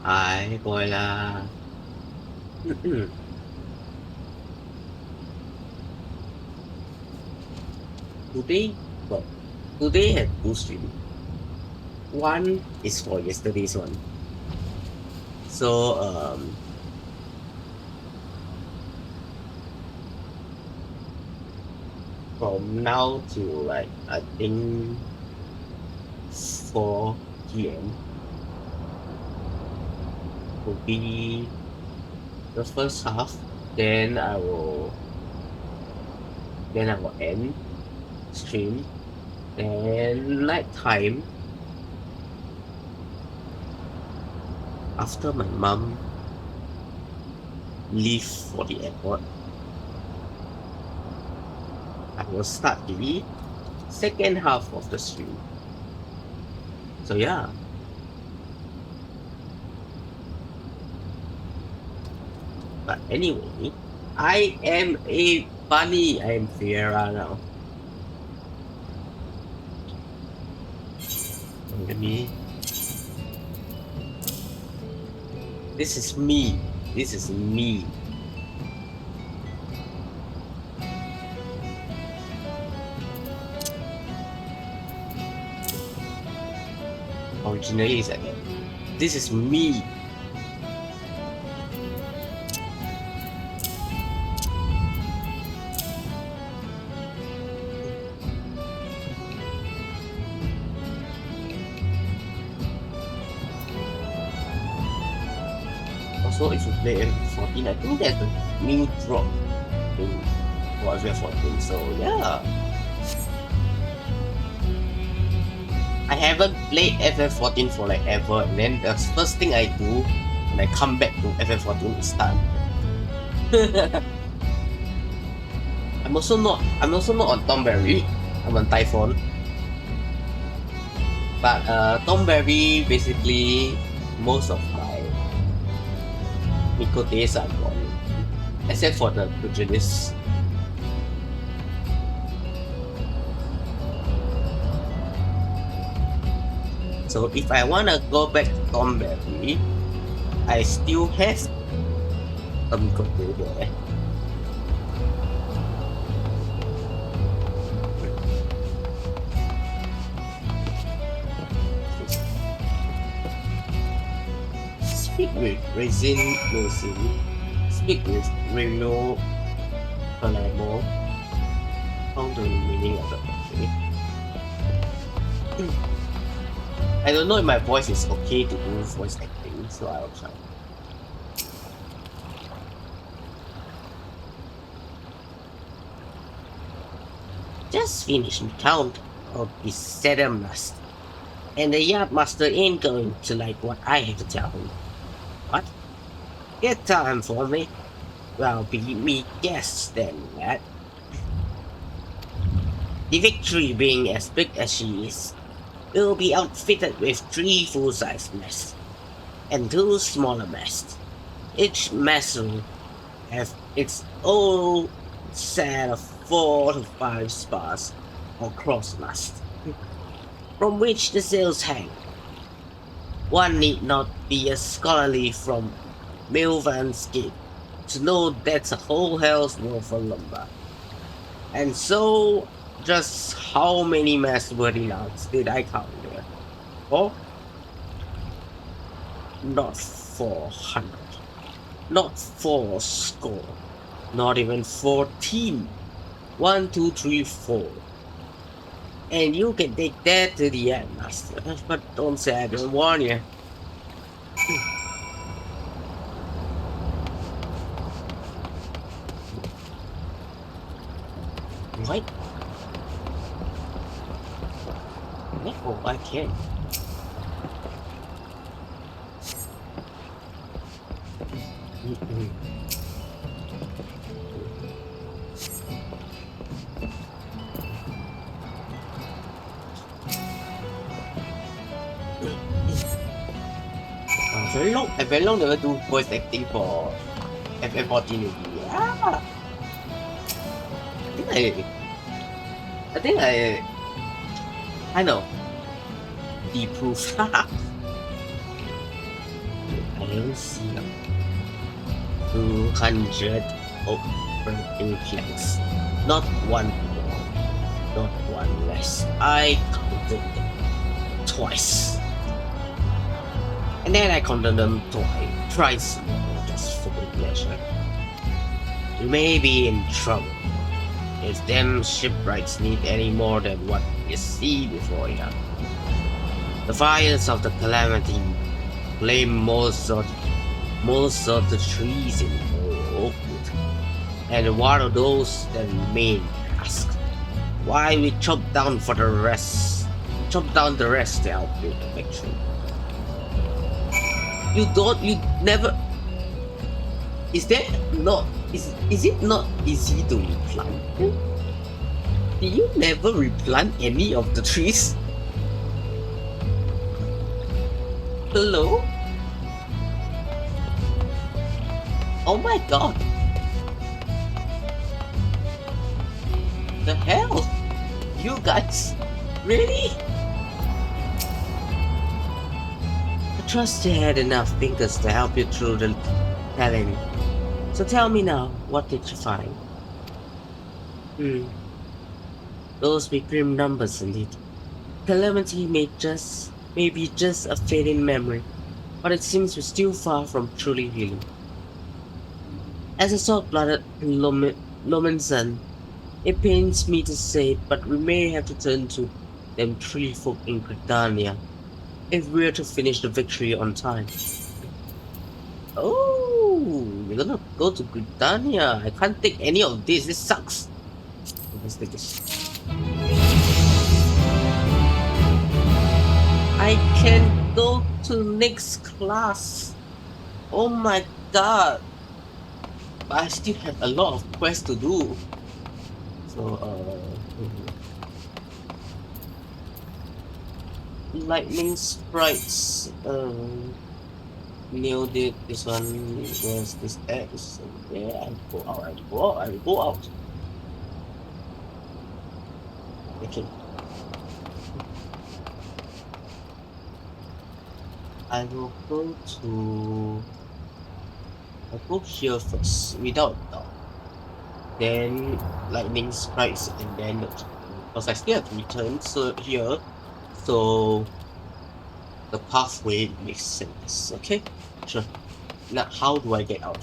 Ai gọi là today, well, today had two streams. One is for yesterday's one. So from now to like I think 4 p.m. will be the first half. Then I will end stream. Then night time after my mom leave for the airport, I will start the second half of the stream. So yeah. But anyway, I am a bunny. I am Fiera now. Let me. This is me. This is me. Originally is like that. This is me. Also, if you play FF14, I think there's a new drop in for FF14. So yeah. I haven't played FF14 for like ever, and then the first thing I do when I come back to FF14 is start. I'm also not on Tomberry. I'm on Typhon. But Tomberry basically most of my Miko days are gone. Except for the Pugilis. So if I wanna go back to Tomberry, I still have a Miko day there. Speak with Resin Lucy. Speak with Reno Palermo. Found the meaning of the birthday. I don't know if my voice is okay to do voice acting, so I'll try. Just finished the count of the Saturn Must, and the Yardmaster ain't going to like what I have to tell him. What? Get time for me? Well, be me guess then, lad. The Victory being as big as she is, will be outfitted with 3 full-size masts and 2 smaller masts. Each mast will have its own set of 4 to 5 spars or cross masts, from which the sails hang. One need not be a scholarly from Milvan's Gate to know that's a whole hell's worth of lumber. And so, just how many mass wording outs did I count there? 4? Not 400. Not 4 score. Not even 14. 1, 2, 3, 4. And you can take that to the end, master. But don't say I didn't warn you. What? No, I can't. I very long never do voice acting for FF14 already. Yeah. I think I know. Deproof. I don't see them. 200 open planks. Not one more, not one less. I counted them twice. And then I counted them thrice more, just for good pleasure. You may be in trouble if them shipwrights need any more than what you see before you. The fires of the calamity flame most of the trees in Oakwood, and one of those that remain ask why we chop down the rest to help build the victory. You never. Is there not? Is it not easy to replant them? Do you never replant any of the trees? Hello? Oh my god! The hell? You guys? Really? I trust you had enough thinkers to help you through the calamity. So tell me now, what did you find? Those be grim numbers indeed. Calamity may be just a fading memory, but it seems we're still far from truly healing. As a salt-blooded Lomensan, it pains me to say it, but we may have to turn to them tree folk in Gridania if we're to finish the victory on time. Oh, we're gonna go to Gridania. I can't take any of this. This sucks. Let's take this. I can go to next class. Oh my god. But I still have a lot of quests to do. So, lightning sprites. Nailed it. This one was this X. Yeah, I will go out. Okay. I will go to. I'll go here first, without doubt. Then lightning strikes, and then because I still have to return here, so the pathway makes sense. Okay, sure. Now, how do I get out?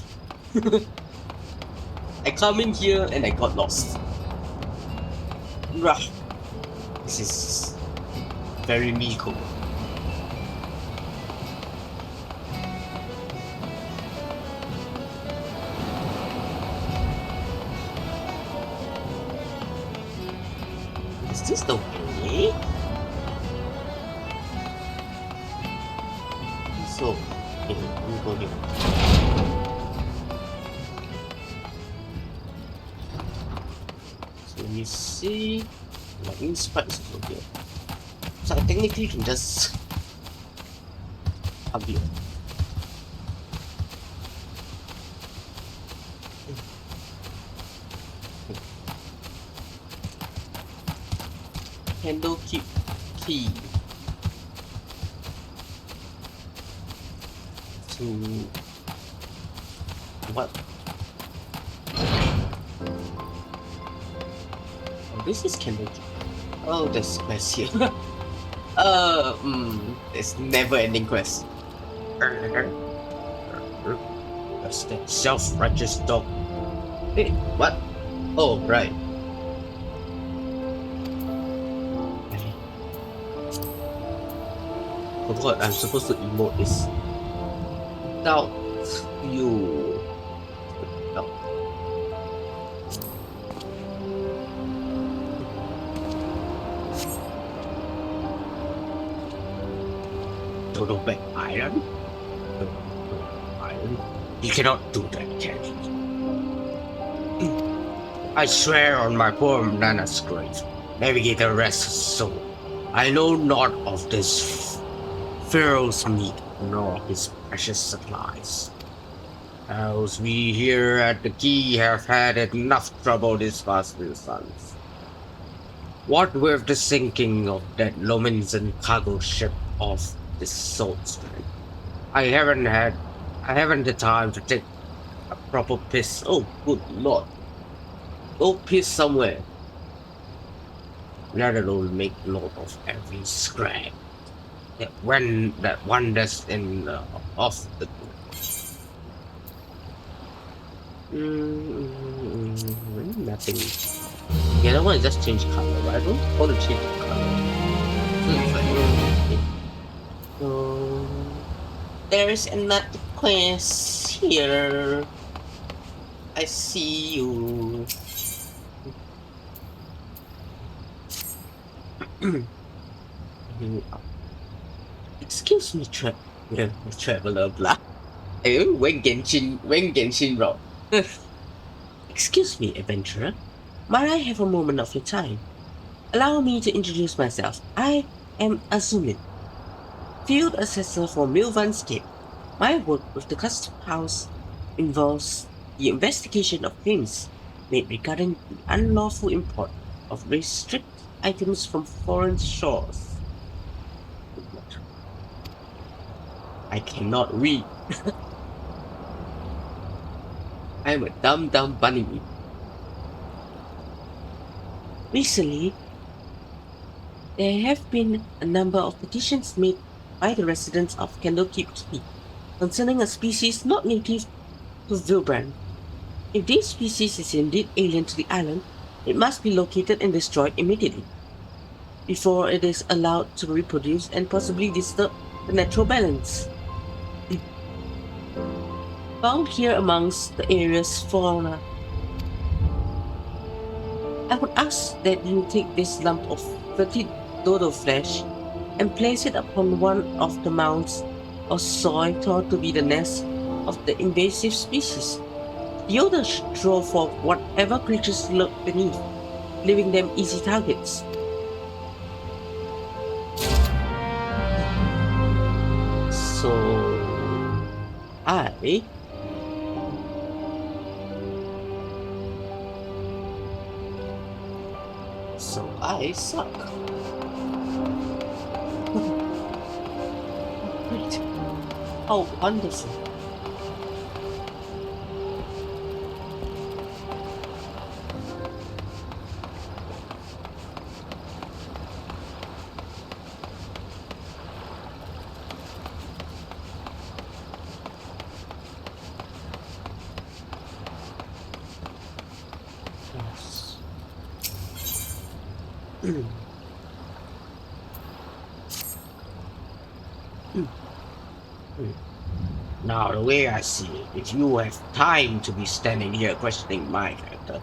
I come in here and I got lost. Rah. This is very Miko. Is this the way? So, okay, let me go here. So let me see. Lightning spikes over here. So I technically can just up here. Handle keep key to what? Oh, this is candle key. Oh, there's quest here. It's never-ending quest. That's that self-righteous dog. Hey, what? Oh, right. Forgot I'm supposed to emote this. Without you. No. Total back island? Island? You cannot do that, can you? I swear on my poor Nana's grave, Navigator rests soul. I know not of this Pharaoh's meat, nor his precious supplies. Else we here at the quay have had enough trouble these past few suns. What with the sinking of that Lomensan cargo ship off this salt stream, I haven't had I haven't the time to take a proper piss. Oh, good lord. Go piss somewhere. Let alone make note of every scrap that wanders in off the nothing. The other one is just change color, but I don't want to change color. So it's like, okay. So there's another quest here. I see you. Excuse me, traveler, blah. When Genshin Rock. Excuse me, adventurer. Might I have a moment of your time? Allow me to introduce myself. I am Azumin, field assessor for Milvanscape. My work with the custom house involves the investigation of claims made regarding the unlawful import of restricted items from foreign shores. I cannot read. I'm a dumb bunny. Recently, there have been a number of petitions made by the residents of Candlekeep Key concerning a species not native to Vilbrand. If this species is indeed alien to the island, it must be located and destroyed immediately, before it is allowed to reproduce and possibly disturb the natural balance found here amongst the area's fauna. I would ask that you take this lump of fertile dodo flesh and place it upon one of the mounds of soil thought to be the nest of the invasive species. The odor should draw forth whatever creatures lurk beneath, leaving them easy targets. So I suck. Great. How wonderful. Now, the way I see it, if you have time to be standing here questioning my character,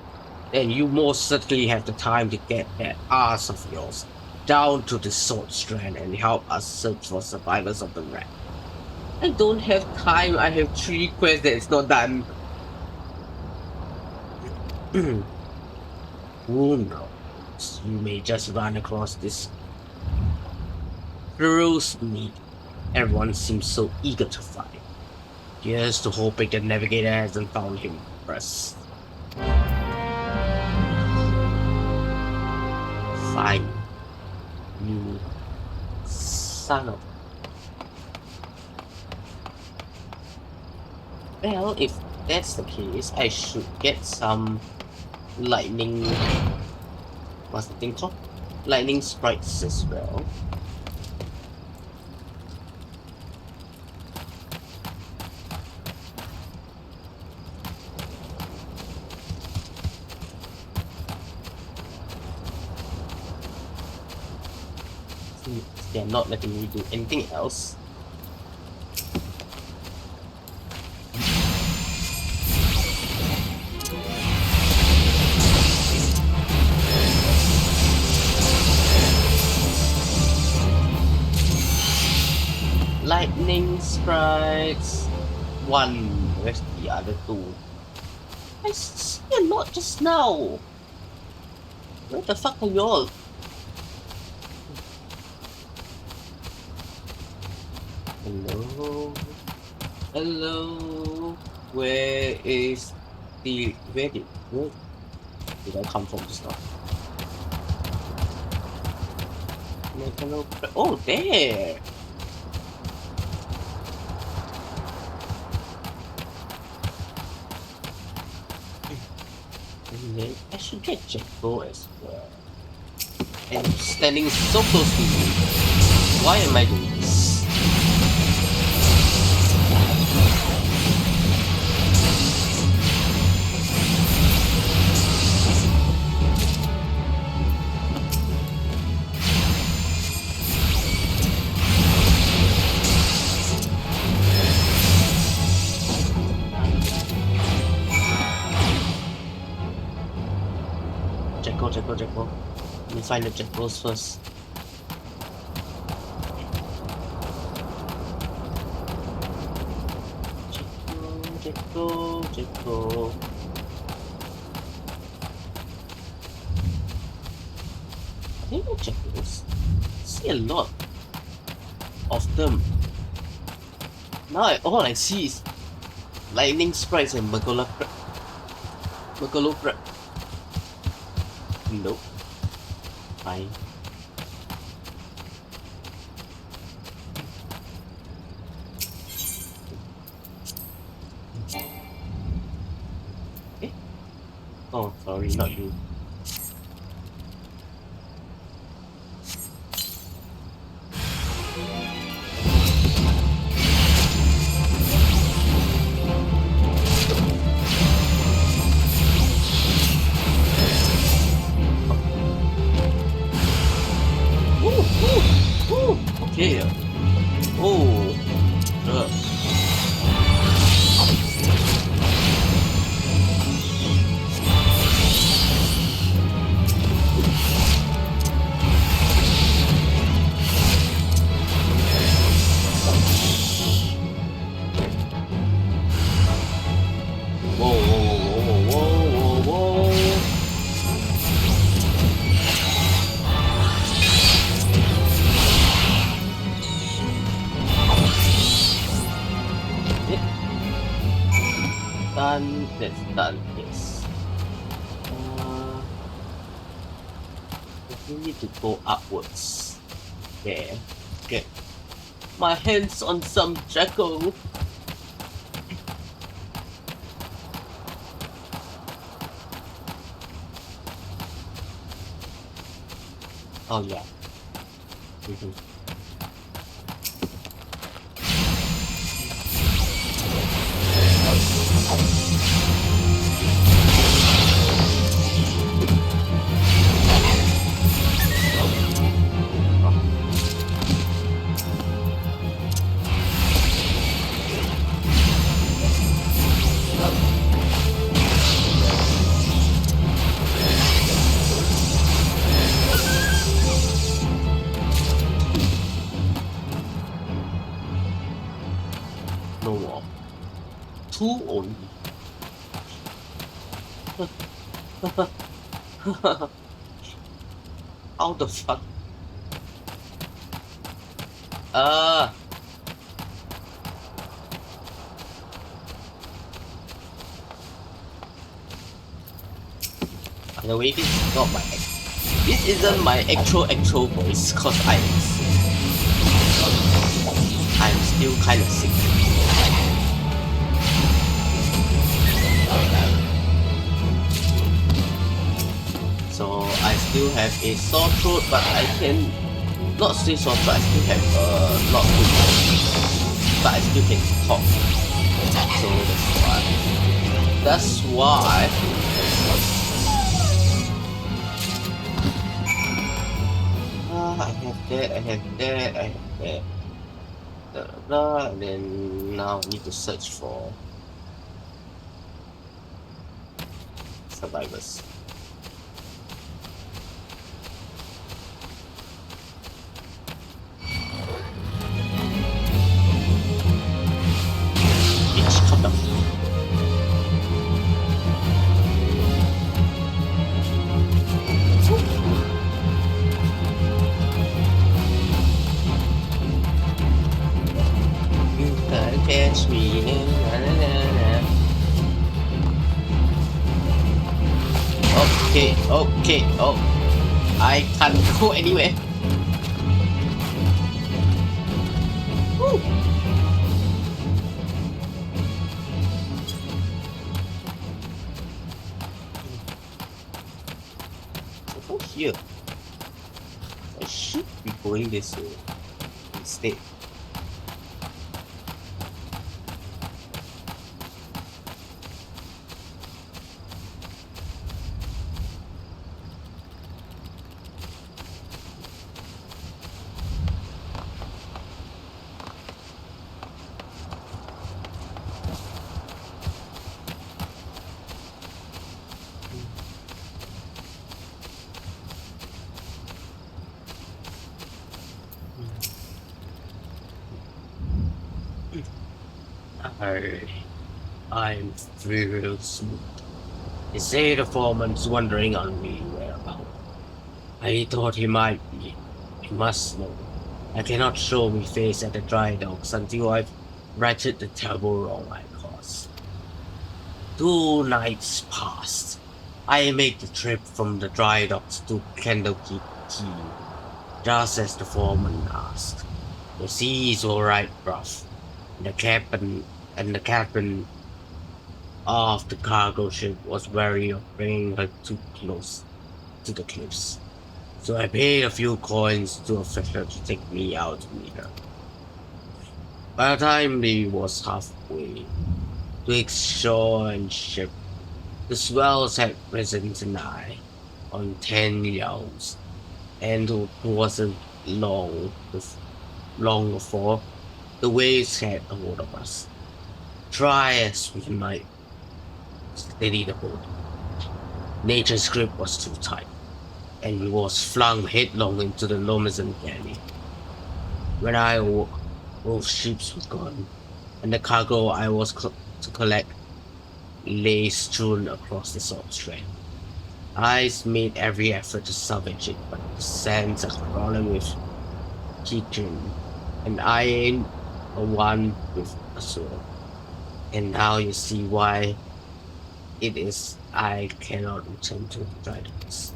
then you most certainly have the time to get that ass of yours down to the sword strand and help us search for survivors of the wreck. I don't have time. I have 3 quests that is not done. Who knows? You may just run across this ferocious meat everyone seems so eager to find. Here's to hoping the navigator hasn't found him first. Fine. You son of... Well, if that's the case, I should get some lightning... What's the thing called? Lightning sprites as well. They're not letting me do anything else. Lightning sprites. 1. Where's the other 2? I see a lot just now. Where the fuck are y'all? Hello? Hello? Where did I come from just now? Oh, there! then I should get Jacko as well. And standing so close to me. Why am I doing this? Jacko. Let me find the Jackos first. Jacko. I think the Jackos. See a lot of them. Now all I see is lightning sprites and Megalo crab. Nope. Fine. Eh? Oh, sorry, not you. Okay. Oh. That's done, yes. We need to go upwards. There. Get my hands on some Jacko. Oh yeah. No more. 2 only. How the fuck? By the way, this is not my this isn't my actual voice, cause I'm still kinda sick. So I still have a sore throat, but I can not say sore throat, I still have not good voice, but I still can talk. So that's why I have that. And then now I need to search for survivors. Bitch, come down. Catch me, na, na, na, na. Okay, oh, I can't go anywhere. Woo. here. I should be going this way instead. I, I'm furious. They say the foreman's wondering on me whereabouts. I thought he might be. He must know. I cannot show me face at the dry docks until I've righted the terrible wrong I caused. 2 nights passed. I make the trip from the dry docks to Candlekeep Key, just as the foreman asked. The sea is alright rough, and the captain of the cargo ship was wary of bringing her too close to the cliffs. So I paid a few coins to a fisher to take me out to meet her. By the time we was halfway twixt shore and ship, the swells had risen to nigh on 10 yards, and it wasn't long before the waves had a hold of us. Try as we might steady the boat, nature's grip was too tight, and we was flung headlong into the Lomazon galley. When I awoke, both ships were gone, and the cargo I was to collect lay strewn across the salt strand. I made every effort to salvage it, but the sands are crawling with chicken, and I ain't a one with a sword. And now you see why it is I cannot return to the dragons.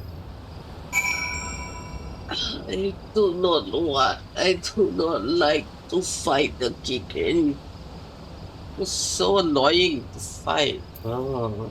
I do not like to fight the chicken. It's so annoying to fight. Oh.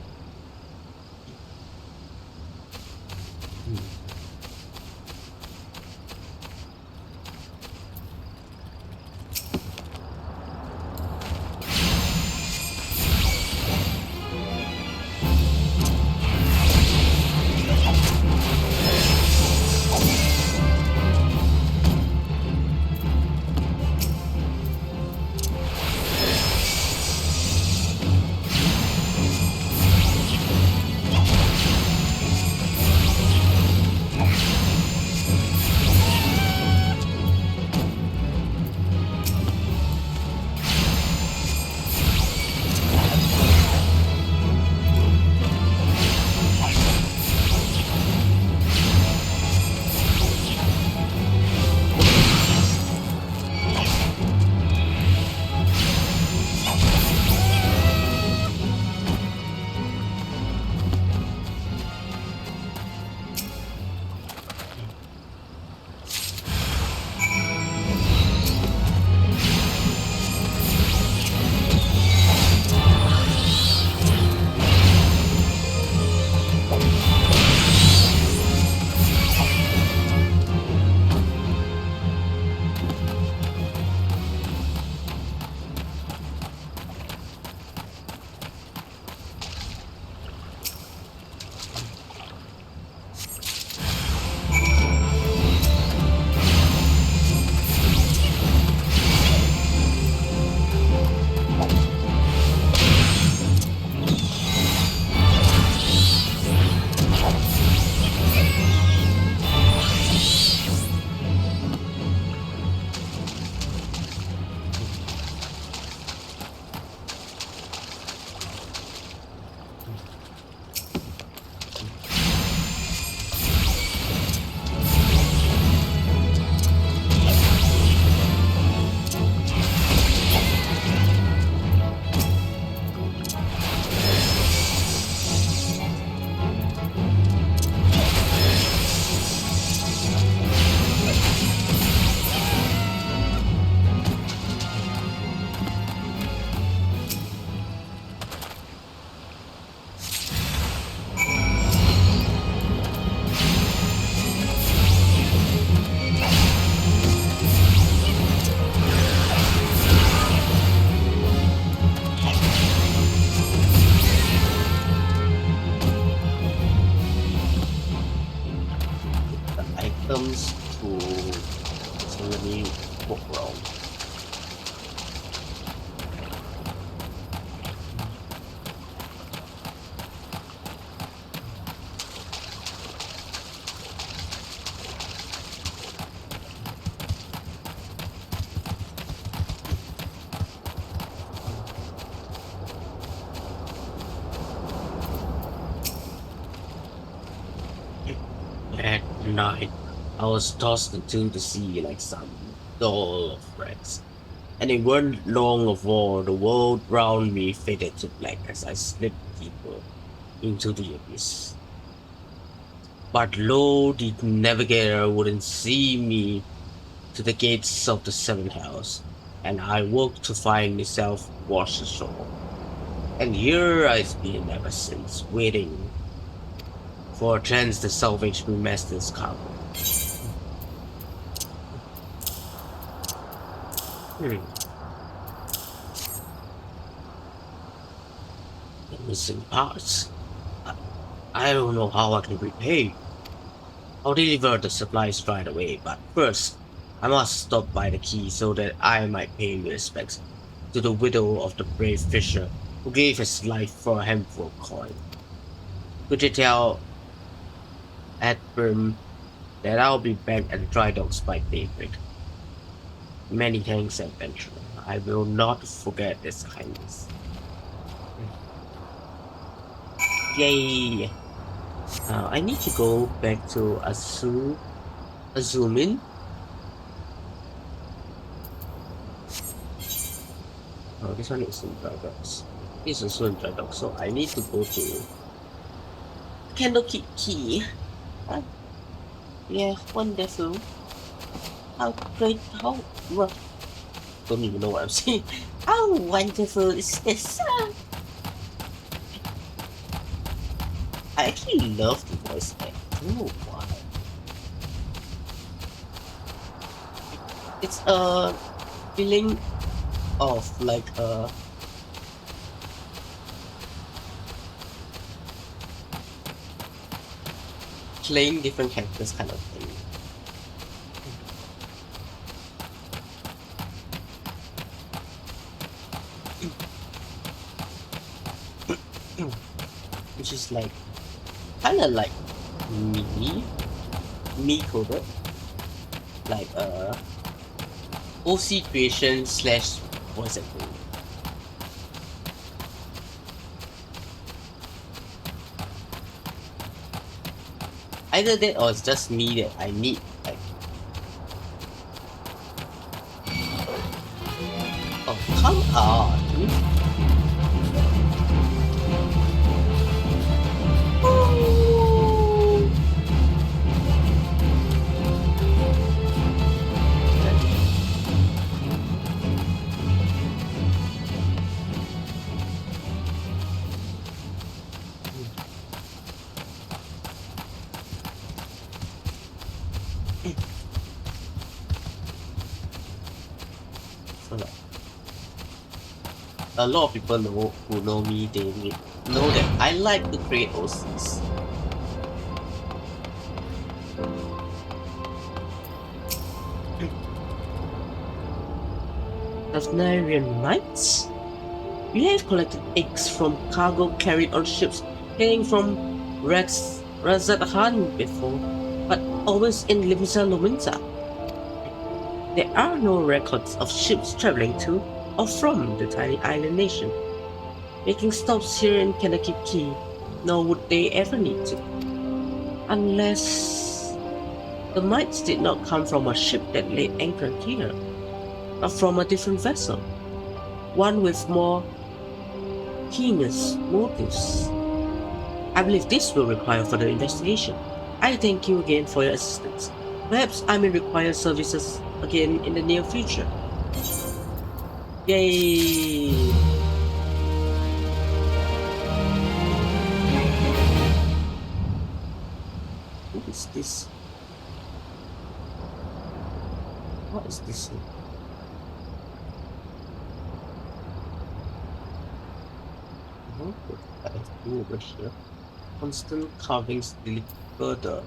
One night, I was tossed into the sea like some doll of wrecks, and it weren't long of all the world round me faded to black as I slipped deeper into the abyss. But lo, the navigator wouldn't see me to the gates of the seven hells, and I woke to find myself washed ashore. And here I've been ever since, waiting for a chance to salvage my master's cargo. Hmm. The missing parts. I, I don't know how I can repay. I'll deliver the supplies right away, but first, I must stop by the quay so that I might pay respects to the widow of the brave fisher who gave his life for a handful of coin. Could you tell Adbrim that I'll be back at the dry docks by daybreak? Many thanks, adventurer. I will not forget this kindness. Yay! I need to go back to Azumin. Oh, this one is in dry docks. This is also in dry docks, so I need to go to Candlekeep Key. Yeah, wonderful. How great, how well, don't even know what I'm saying. How wonderful is this? I actually love the voice act. I don't know why. It's a feeling of like playing different characters kind of thing. Which is like kind of like me coded, like OC creation slash voice acting. Either that or it's just me that I need like, oh come on. A lot of people who know me, they know that I like to create OCs. Ravnarian Knights? We have collected eggs from cargo carried on ships heading from Razathan before, but always in Limsa Lominsa. There are no records of ships traveling to or from the tiny island nation, making stops here in Candlekeep Key, nor would they ever need to. Unless the mites did not come from a ship that laid anchor here, but from a different vessel, one with more heinous motives. I believe this will require further investigation. I thank you again for your assistance. Perhaps I may require services again in the near future. Yay! What is this? What is this? I have to over here. Constant carvings delete further.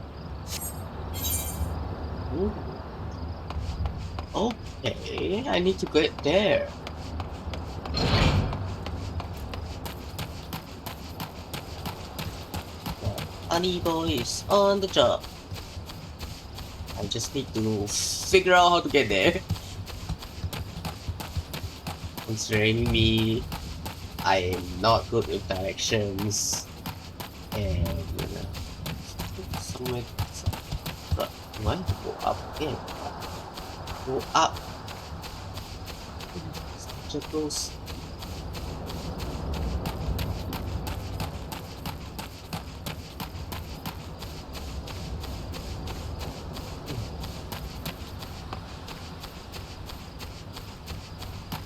Ooh. Okay, I need to get there. Honey boy is on the job. I just need to figure out how to get there. Considering me, I am not good with directions, and somewhere. Do I go up again? Go up. Jackals.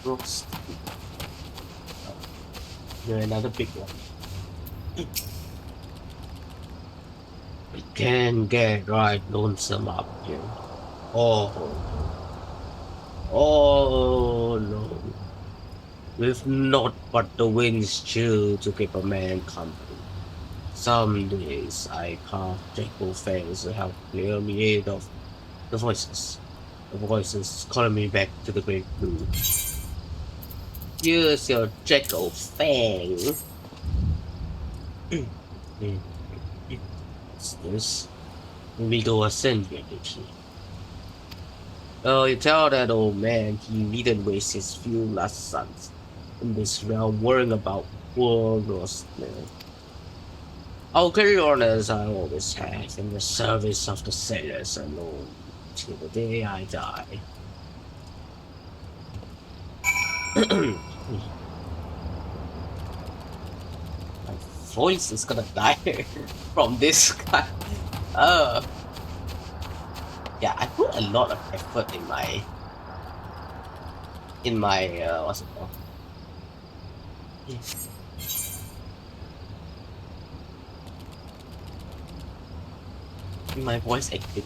Rocks. Here another big one. We can get right lonesome up here. Oh, oh no. With not but the winds chill to keep a man company. Some days I carve jackal fangs to help clear me out of the voices. The voices calling me back to the great blue. Here's your jackal fang. What's this? We go ascending. Oh, you tell that old man he needn't waste his few last sons in this realm worrying about poor lost men. I'll carry on as I always have in the service of the sailors alone till the day I die. My voice is gonna die from this guy. Yeah, I put a lot of effort in my what's it called? In my voice acting.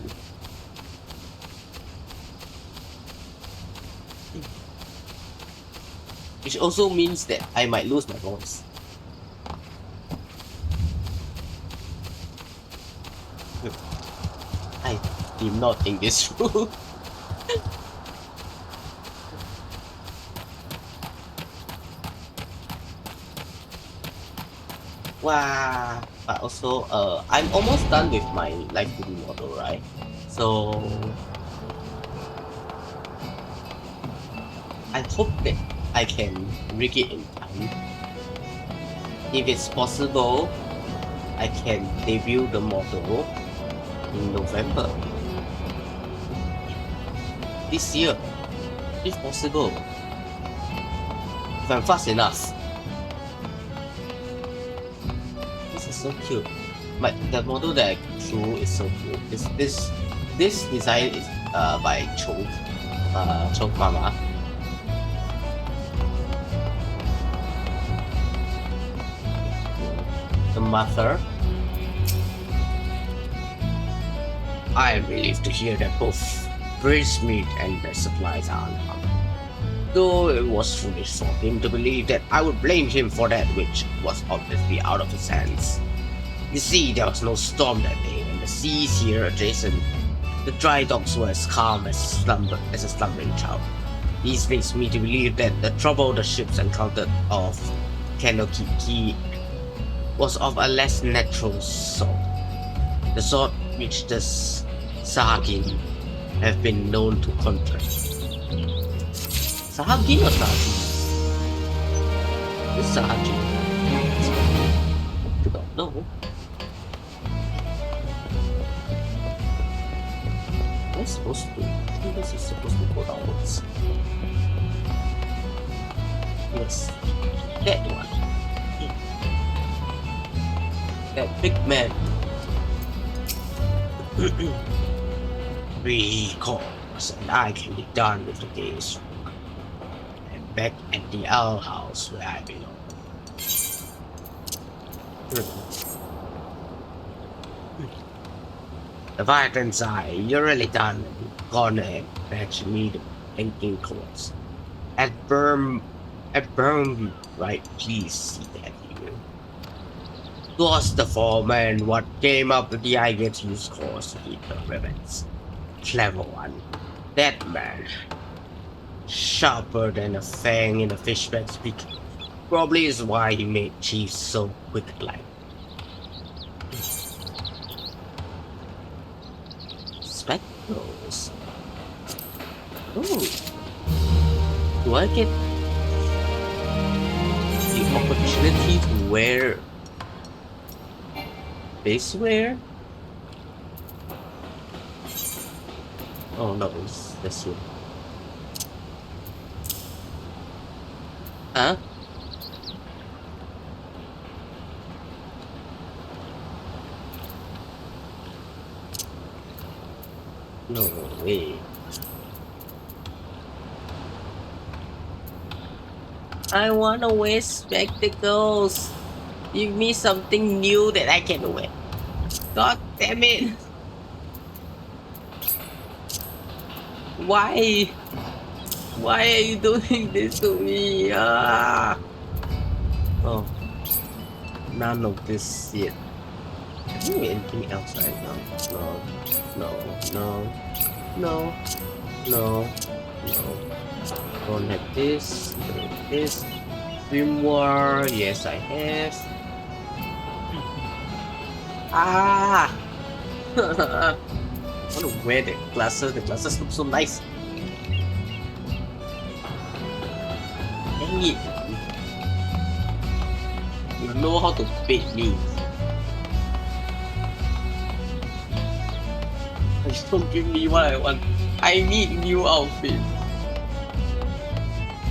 Which also means that I might lose my voice. I did not think this through. Wow. But also, I'm almost done with my life model, right? So I hope that I can rig it in time. If it's possible, I can debut the model in November this year, if possible. If I'm fast enough. This is so cute. The model that I drew is so cute. This design is by Choke Mama. The mother. I am relieved to hear that both British meat and their supplies are unharmed. Though it was foolish for him to believe that I would blame him for that which was obviously out of his hands. You see, there was no storm that day, and the seas here adjacent, the dry docks were as calm as a slumbering child. This leads me to believe that the trouble the ships encountered off Kanokiki was of a less natural sort, the sort which the Sahagin have been known to conquer. Sahagin or Sahagin? This Sahagin. I don't know. Am I supposed to? I think this is supposed to go downwards. Yes, that one. That big man. 3 calls, and I can be done with the day's work. I'm back at the owl house where I belong. The Vitam's eye, you're really done. Gone and fetch me the blinking clothes. At Burm, right, please see that here. Was the foreman what came up with the idea to use cores to keep the ribbons? Clever one. That man. Sharper than a fang in a fishman's beak. Probably is why he made Chief so quick-like. Spectacles. Ooh. Do I get the opportunity to wear this wear? Oh no, it's this one. Huh? No way. I wanna wear spectacles. Give me something new that I can wear. God damn it. Why? Why are you doing this to me? Ah. Oh, none of this yet. Can you do anything else right now? No, no, no, no, no, no. Don't have this, don't have this. Grimoire, yes I have. Ah! I want to wear the glasses look so nice. Dang it. You know how to bait me. Just don't give me what I want. I need new outfit.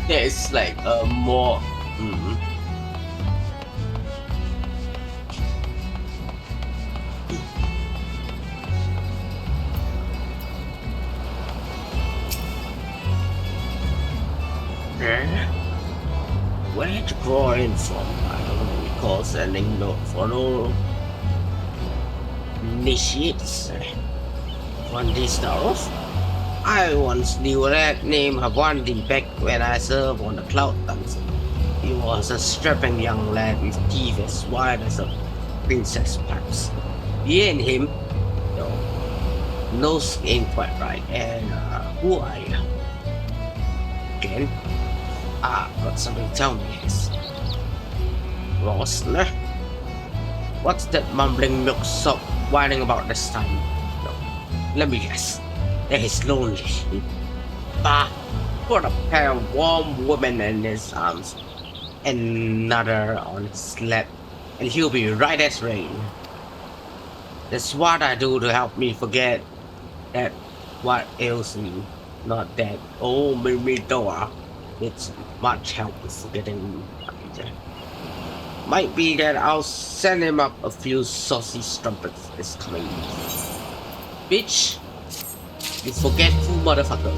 That is like a more where to draw in from? I don't recall sending note for no initiates. Hevuandi Staroth? I once knew that name Hevuandi back when I served on the Cloud Dancer. He was a strapping young lad with teeth as wide as a princess pipes. Me and him, no, nose ain't quite right. And who are you? Again? Got something to tell me. Rosler? What's that mumbling milksop whining about this time? No, let me guess. That he's lonely. Bah! Put a pair of warm women in his arms, another on his lap, and he'll be right as rain. That's what I do to help me forget that what ails me, not that. Oh, Mimidoa. It's much help with forgetting. Might be that I'll send him up a few saucy strumpets this coming week. Bitch, you forgetful motherfucker.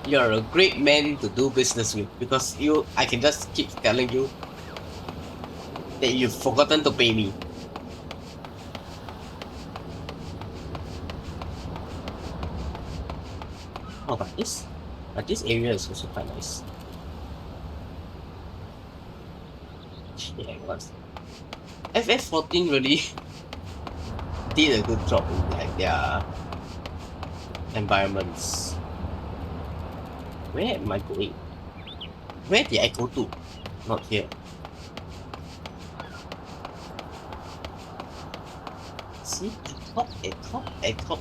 You're a great man to do business with because I can just keep telling you that you've forgotten to pay me. Oh, but this area is also quite nice. Yeah, it was. FF14 really did a good job in like their environments. Where am I going? Where did I go to? Not here. See, I talk,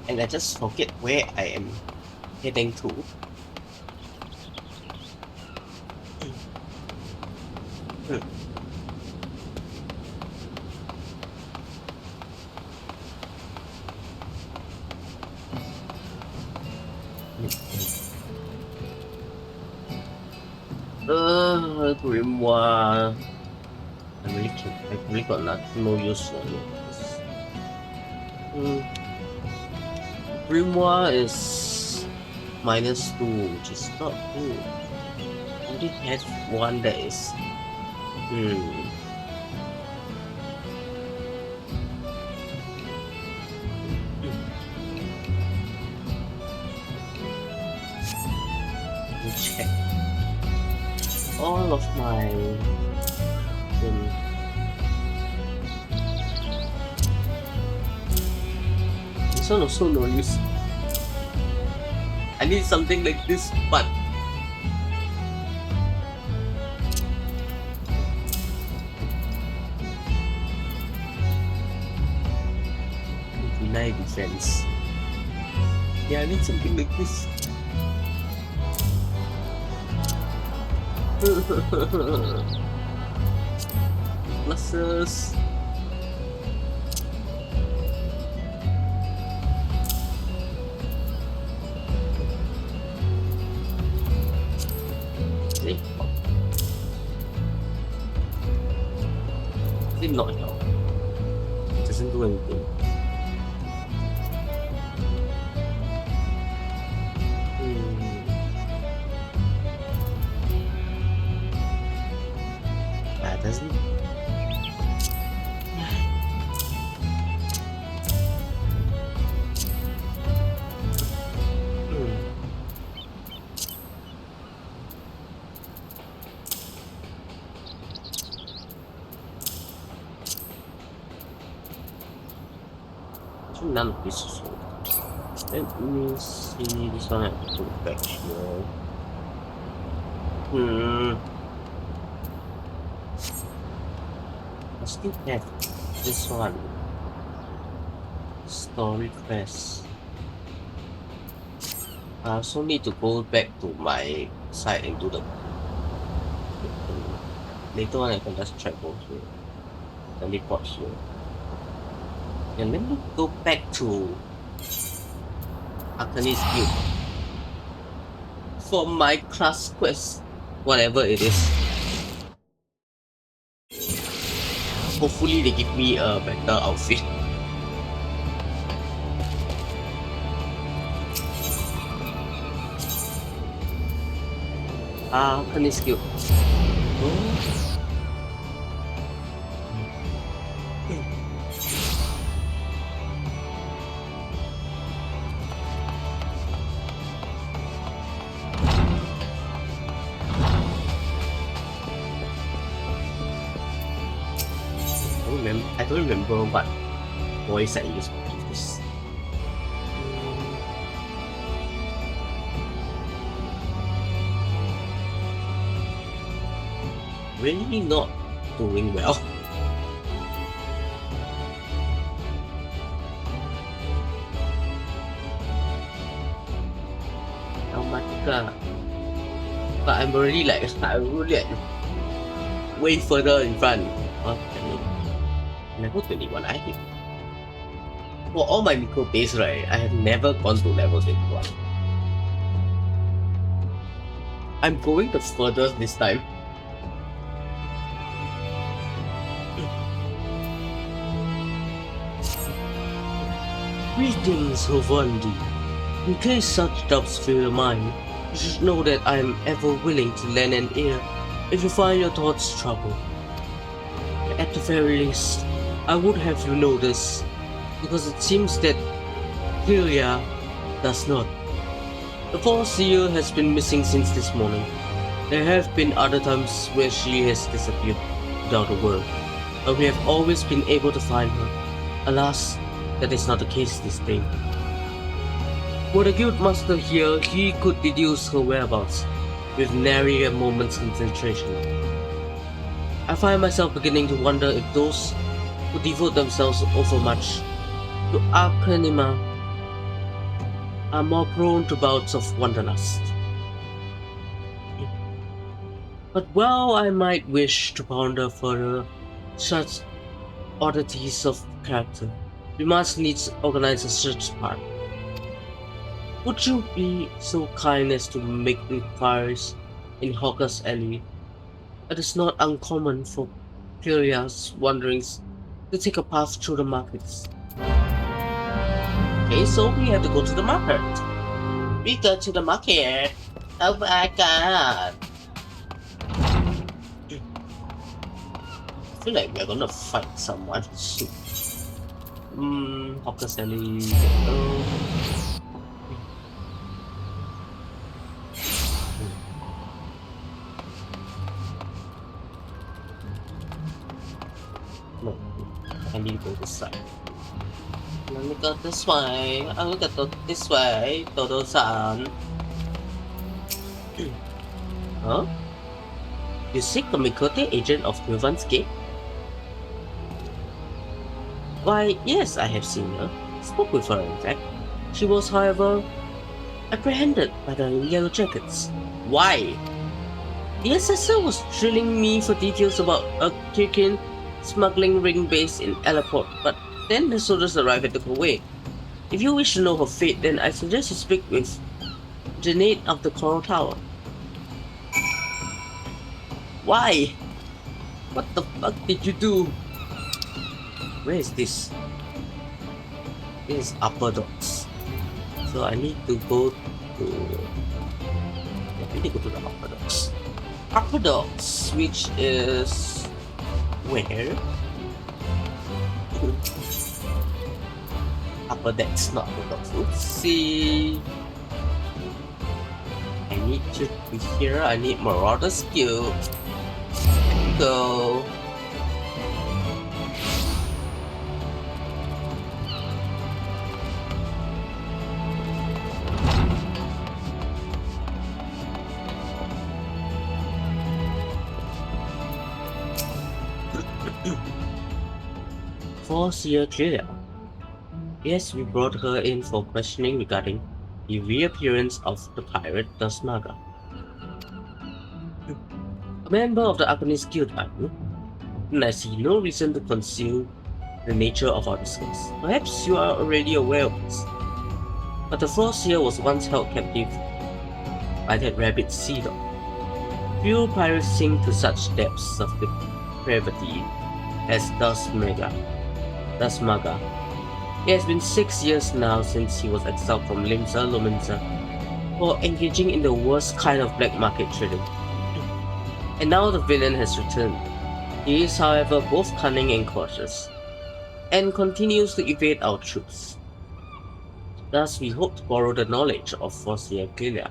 and I just forget where I am heading to. Grimoire. I really got no use for it. Grimoire is -2, which is not good. I only have one that is. Let me check. All of my this one also no use. I need something like this, but deny defense. Yeah, I need something like this. pluses. See? Did not help. It doesn't do anything. That doesn't. None of this is sold. Let me see. This one I have to put back here. I still have this one. Story quest. I also need to go back to my site and do the. Later on, I can just check both here. Teleport here. And let me go back to Arcanist Guild for my class quest, whatever it is. Hopefully they give me a better outfit. Arcanist Guild. Oh. I don't remember what voice I used for this. Really not doing well. Oh my god. But I'm already way further in front. Level 21, I think. For all my micro days, right, I have never gone to level 21. I'm going the furthest this time. Greetings, Hevuandi. In case such doubts fill your mind, you should know that I am ever willing to lend an ear if you find your thoughts troubled. At the very least, I would have you know this, because it seems that Hylia does not. The false seer has been missing since this morning. There have been other times where she has disappeared without a word, but we have always been able to find her. Alas, that is not the case this day. Were the guild master here, he could deduce her whereabouts with nary a moment's concentration. I find myself beginning to wonder if those who devote themselves overmuch to Arcanima are more prone to bouts of wanderlust. But while I might wish to ponder further such oddities of character, we must needs organize a search party. Would you be so kind as to make inquiries in Hawker's Alley? It is not uncommon for curious wanderings to take a path through the markets. Okay, so we have to go to the market. We go to the market. Oh my god. I feel like we're gonna fight someone soon. Hawker Sally. No, I need to go this side. Let me go this way. I will go this way. Dodo-san. Huh? You seek the Mikote agent of Hevuandi? Why, yes, I have seen her. Spoke with her, in fact. She was, however, apprehended by the Yellow Jackets. Why? The assessor was drilling me for details about a Kirkin smuggling ring based in Airport, but then the soldiers arrived and took her away. If you wish to know her fate, then I suggest you speak with Janet of the Coral Tower. Why? What the fuck did you do? Where is this? This is Upper Docks. So I need to go to... I need to go to the Upper Docks. Upper Docks, which is... where? Upper Decks, not Upper Docks. Let's see... I need you to be here. I need Marauder skill. There you go. Forcia Clelia. Yes, we brought her in for questioning regarding the reappearance of the pirate Dasmaga. A member of the Arcanist Guild, are you? And I see no reason to conceal the nature of our discourse. Perhaps you are already aware of this. But the Forcia was once held captive by that rabid sea dog. Few pirates sink to such depths of depravity as Dasmaga. It has been 6 years now since he was exiled from Limsa Lominsa for engaging in the worst kind of black market trading. And now the villain has returned. He is, however, both cunning and cautious, and continues to evade our troops. Thus, we hope to borrow the knowledge of Forcia Clelia,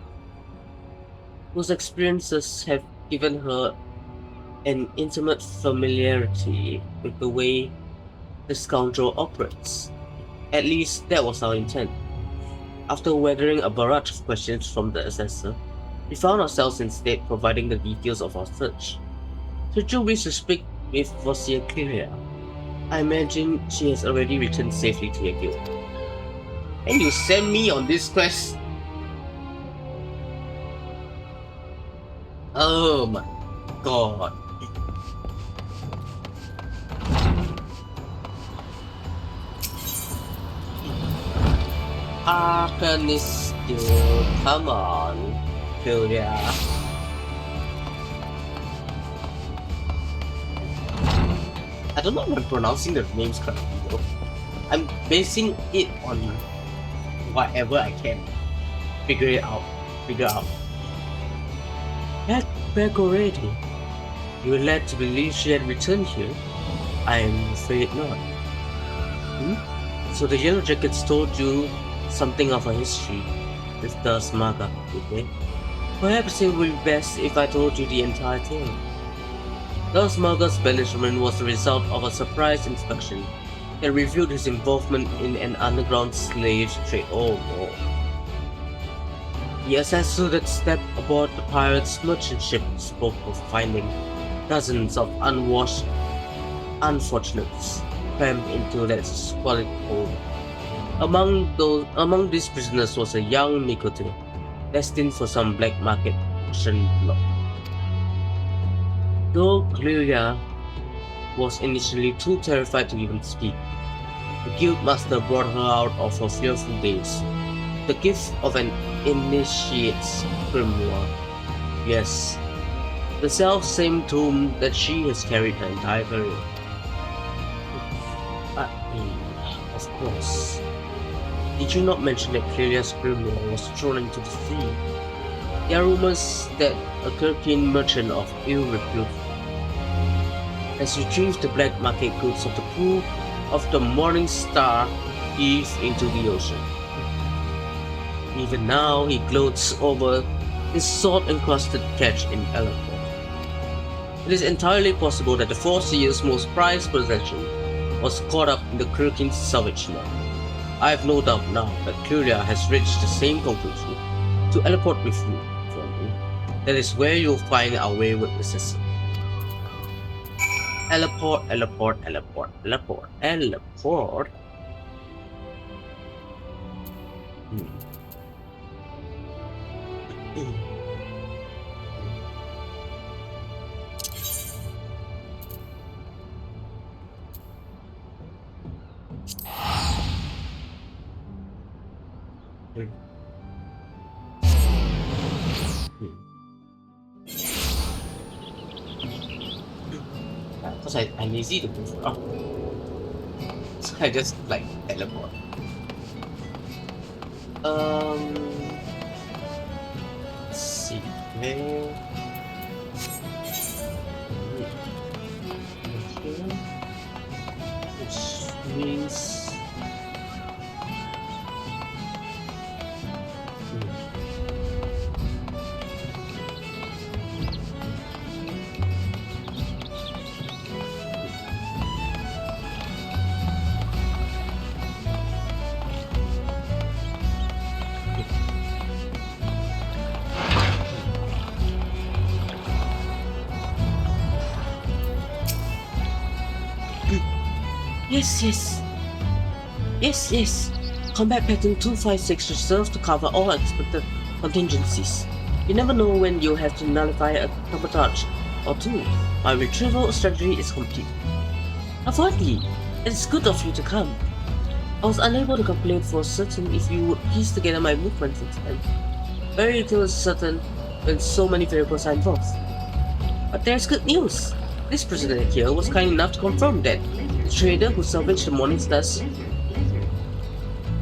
whose experiences have given her an intimate familiarity with the way the scoundrel operates. At least that was our intent. After weathering a barrage of questions from the assessor, we found ourselves instead providing the details of our search. Should you wish to speak with Forcia Clelia, I imagine she has already returned safely to your guild. And you send me on this quest? Oh my god. Arcanist Guild, come on, Clelia. I don't know if I'm pronouncing the names correctly though. I'm basing it on whatever I can figure out. Back already? You were led to believe she had returned here? I am afraid not. So the Yellow Jackets told you something of her history with Dasmaga, did they? Perhaps it would be best if I told you the entire tale. Dasmaga's banishment was the result of a surprise inspection that revealed his involvement in an underground slave trade. Oh no. The assessor that stepped aboard the pirate's merchant ship spoke of finding dozens of unwashed unfortunates crammed into that squalid hold. Among these prisoners was a young Mikote, destined for some black market auction block. Though Clelia was initially too terrified to even speak, the guildmaster brought her out of her fearful daze. The gift of an initiate's grimoire. Yes, the self-same tomb that she has carried her entire career. Of course. Did you not mention that Clelia's grimoire was thrown into the sea? There are rumors that a Kirkin merchant of ill repute has retrieved the black market goods of the crew of the Morning Star Eve into the ocean. Even now, he gloats over his salt-encrusted catch in Ellerport. It is entirely possible that the Forcia's most prized possession was caught up in the Kirkin's salvage net. I have no doubt now that Clelia has reached the same conclusion. To Ellerport with you, friendly. That is where you'll find our wayward assassin. Ellerport. Because I'm lazy to move around. So I just like teleport. Let's see where. Here. Which means. Yes. Combat pattern 256 reserves to cover all expected contingencies. You never know when you'll have to nullify a sabotage or two. My retrieval strategy is complete. Hevuandi, it's good of you to come. I was unable to calculate for certain if you would piece together my movements in time. Very little is certain when so many variables are involved. But there's good news. This prisoner here was kind enough to confirm that the trader who salvaged the Morning Star's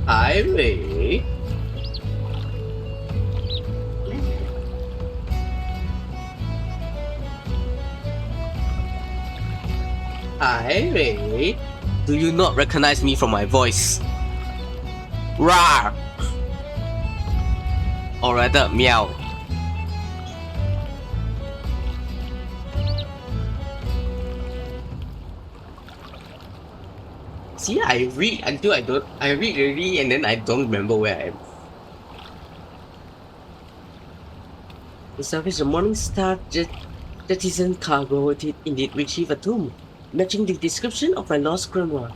highway. Highway? Do you not recognize me from my voice? Rawr! Or rather, meow. See, I read until I read already and then I don't remember where I am. The salvage the Morning Star jettison cargo did indeed retrieve a tomb, matching the description of my lost grimoire.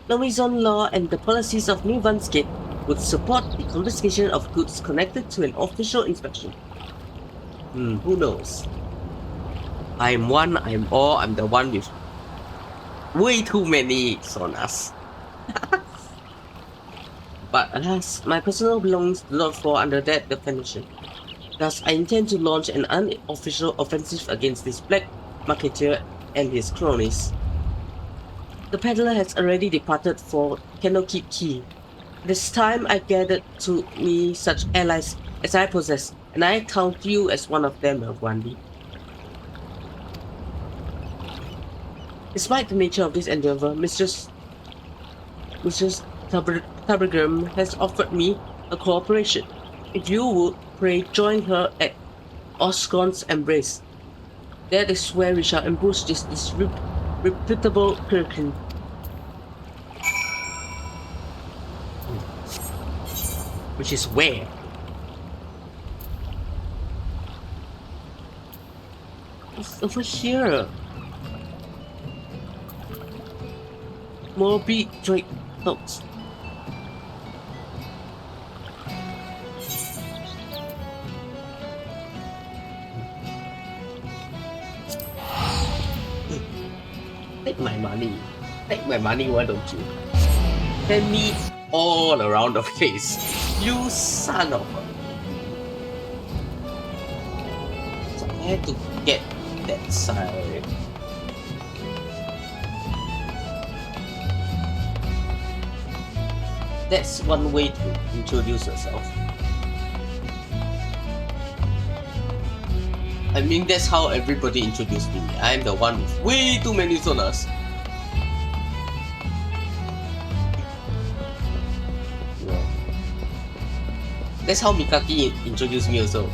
The Maison law and the policies of New Vansgate would support the confiscation of goods connected to an official inspection. Who knows? I'm one, I'm all, I'm the one with way too many sonas. But alas, my personal belongings do not fall under that definition. Thus, I intend to launch an unofficial offensive against this black marketeer and his cronies. The peddler has already departed for Candlekeep Key. It is time I gathered to me such allies as I possess, and I count you as one of them, Hevuandi. Despite the nature of this endeavor, Mistress Tabergrim has offered me a cooperation. If you would, pray join her at Oscorn's Embrace. That is where we shall ambush this reputable Kirkin. Which is where? It's over here. Moby Drake notes. Take my money. Take my money, why don't you? Send me all around the face. You son of a... So I had to get that side. That's one way to introduce yourself. I mean, that's how everybody introduced me. I'm the one with way too many sonas. Yeah. That's how Mikaki introduced me also.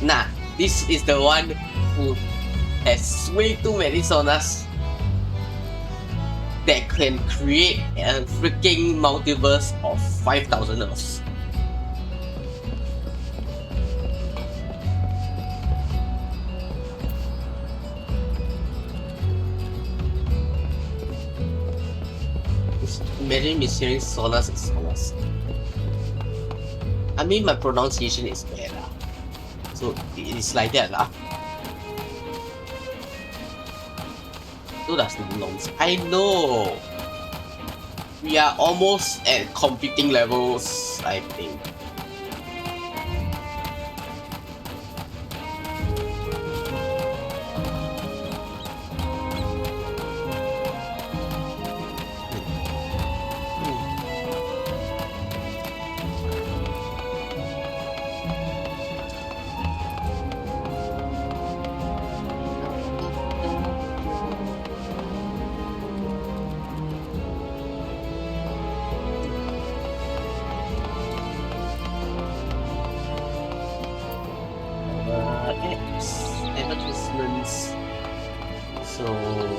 Nah, this is the one who has way too many sonas that can create a freaking multiverse of 5,000 Earths. Imagine mishearing Solas and Solas. I mean, my pronunciation is bad lah. So it's like that lah. So does Longs. I know. We are almost at competing levels, I think. Advertisements. So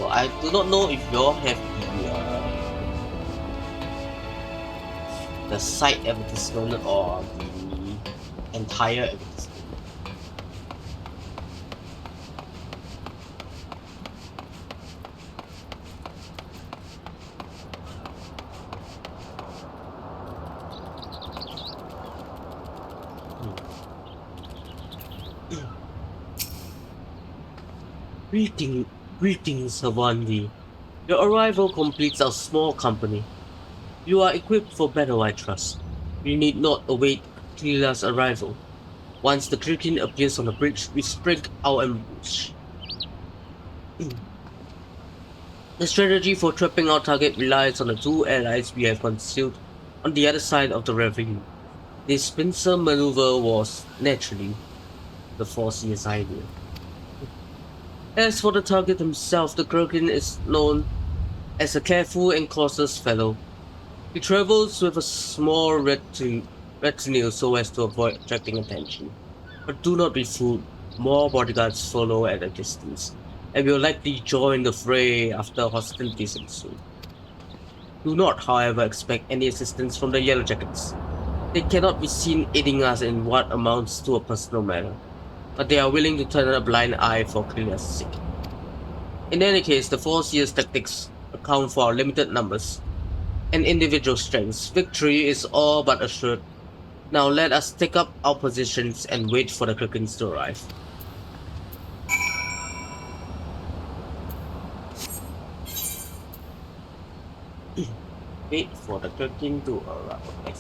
I do not know if you all have the site advertisement or the entire advertisement. Greetings, Hevuandi. Your arrival completes our small company. You are equipped for battle, I trust. We need not await Kilila's arrival. Once the Kraken appears on the bridge, we spring our ambush. The strategy for trapping our target relies on the two allies we have concealed on the other side of the ravine. This pincer maneuver was, naturally, the Forcier's idea. As for the target himself, the Kraken is known as a careful and cautious fellow. He travels with a small retinue so as to avoid attracting attention. But do not be fooled, more bodyguards follow at a distance, and will likely join the fray after hostilities ensue. Do not, however, expect any assistance from the Yellow Jackets. They cannot be seen aiding us in what amounts to a personal matter, but they are willing to turn a blind eye for Kilia's sake. In any case, the Forcier's tactics account for our limited numbers and individual strengths. Victory is all but assured. Now let us take up our positions and wait for the Krakens to arrive. Wait for the Kraken to arrive. Okay.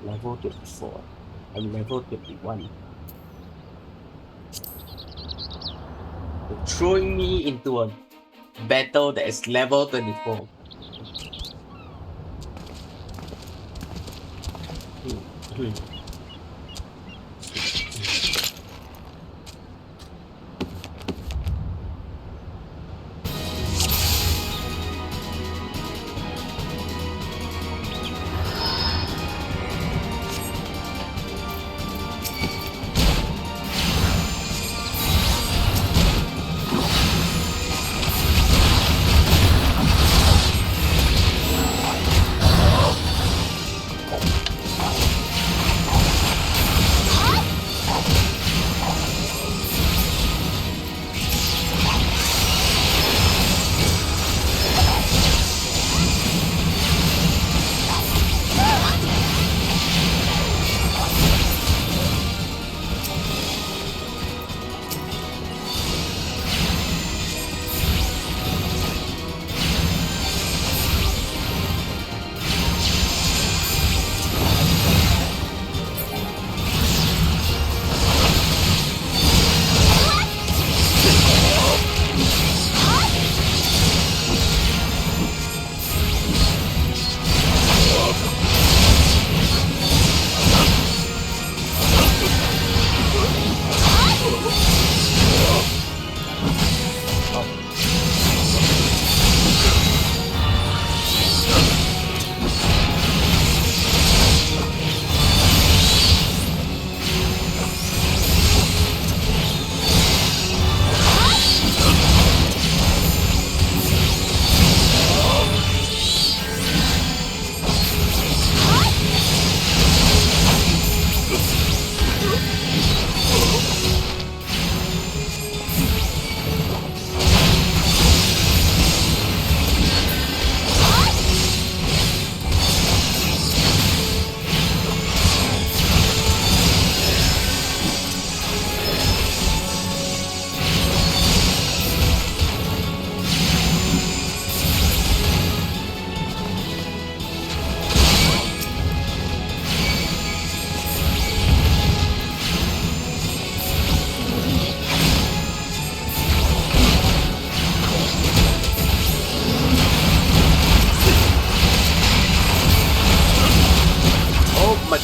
Level 24 and level 21. You're throwing me into a battle that is level 24.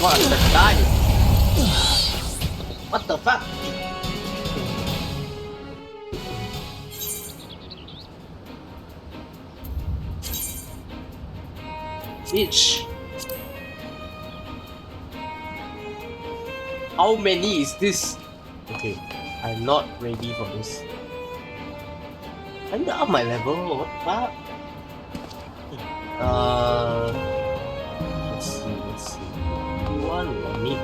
What the die? What the fuck? Bitch. How many is this? Okay, I'm not ready for this. I'm not up my level. What the fuck? Let's see. You want or me?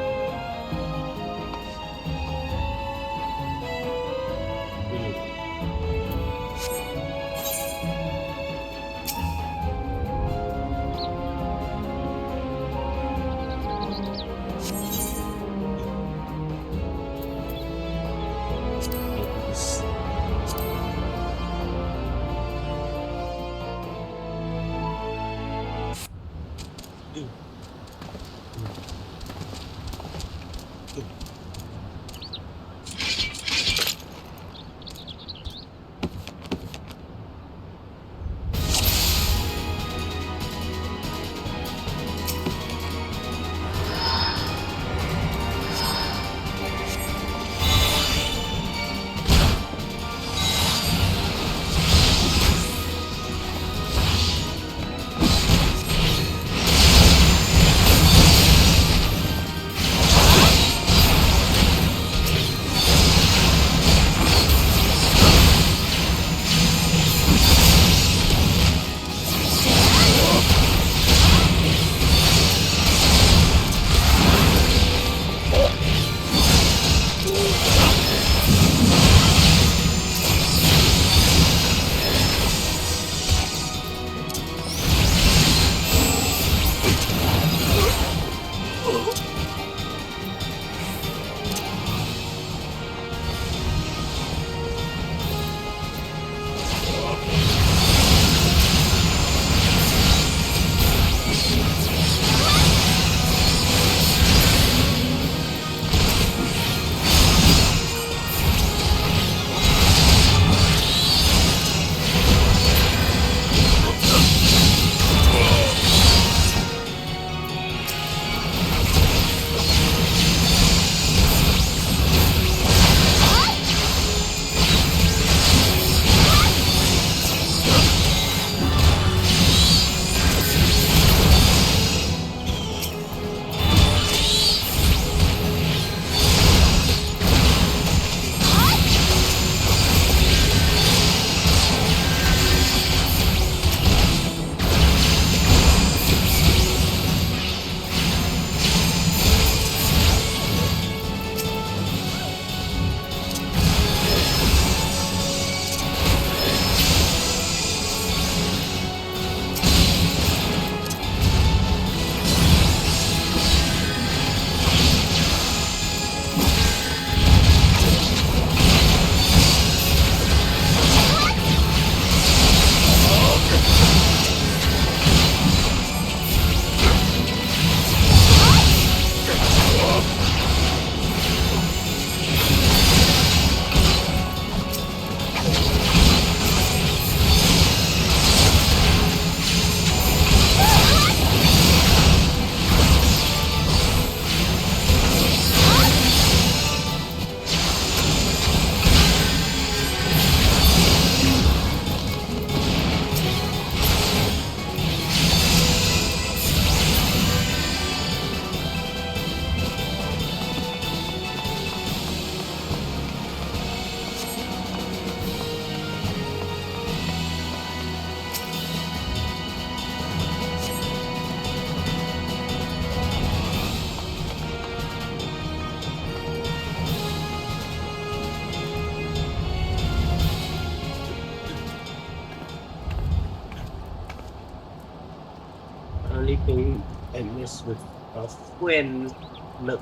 Sleeping and mess with a friend. Look.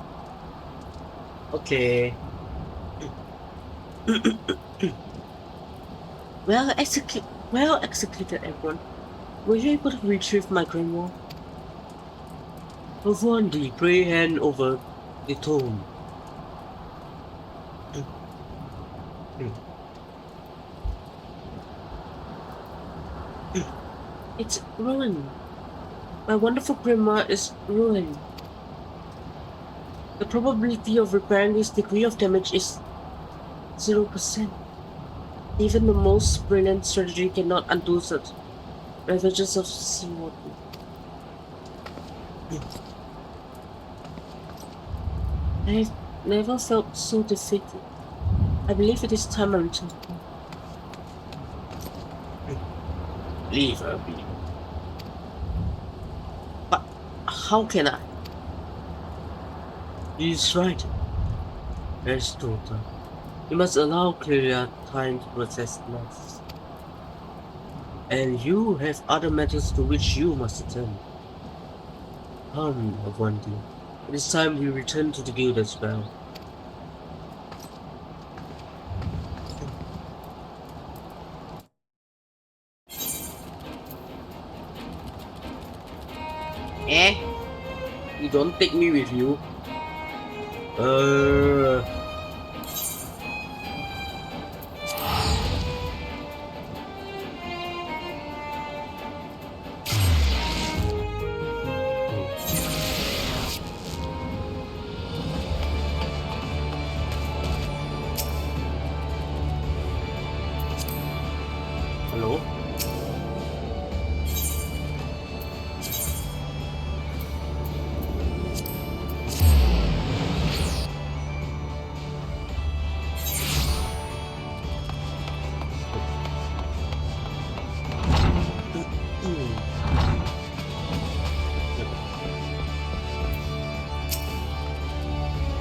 Okay. Well executed, everyone. Were you able to retrieve my grimoire? Hevuandi, pray hand over the tome. It's ruined. My wonderful grimoire is ruined. The probability of repairing this degree of damage is 0%. Even the most brilliant strategy cannot undo such ravages of seawater. I've never felt so defeated. I believe it is time I return home. Leave her be. But how can I? He's right. Yes, daughter. You must allow Clelia time to process matters. And you have other matters to which you must attend. Come, Hevuandi. It is time we return to the guild as well. Eh? You don't take me with you? Hello?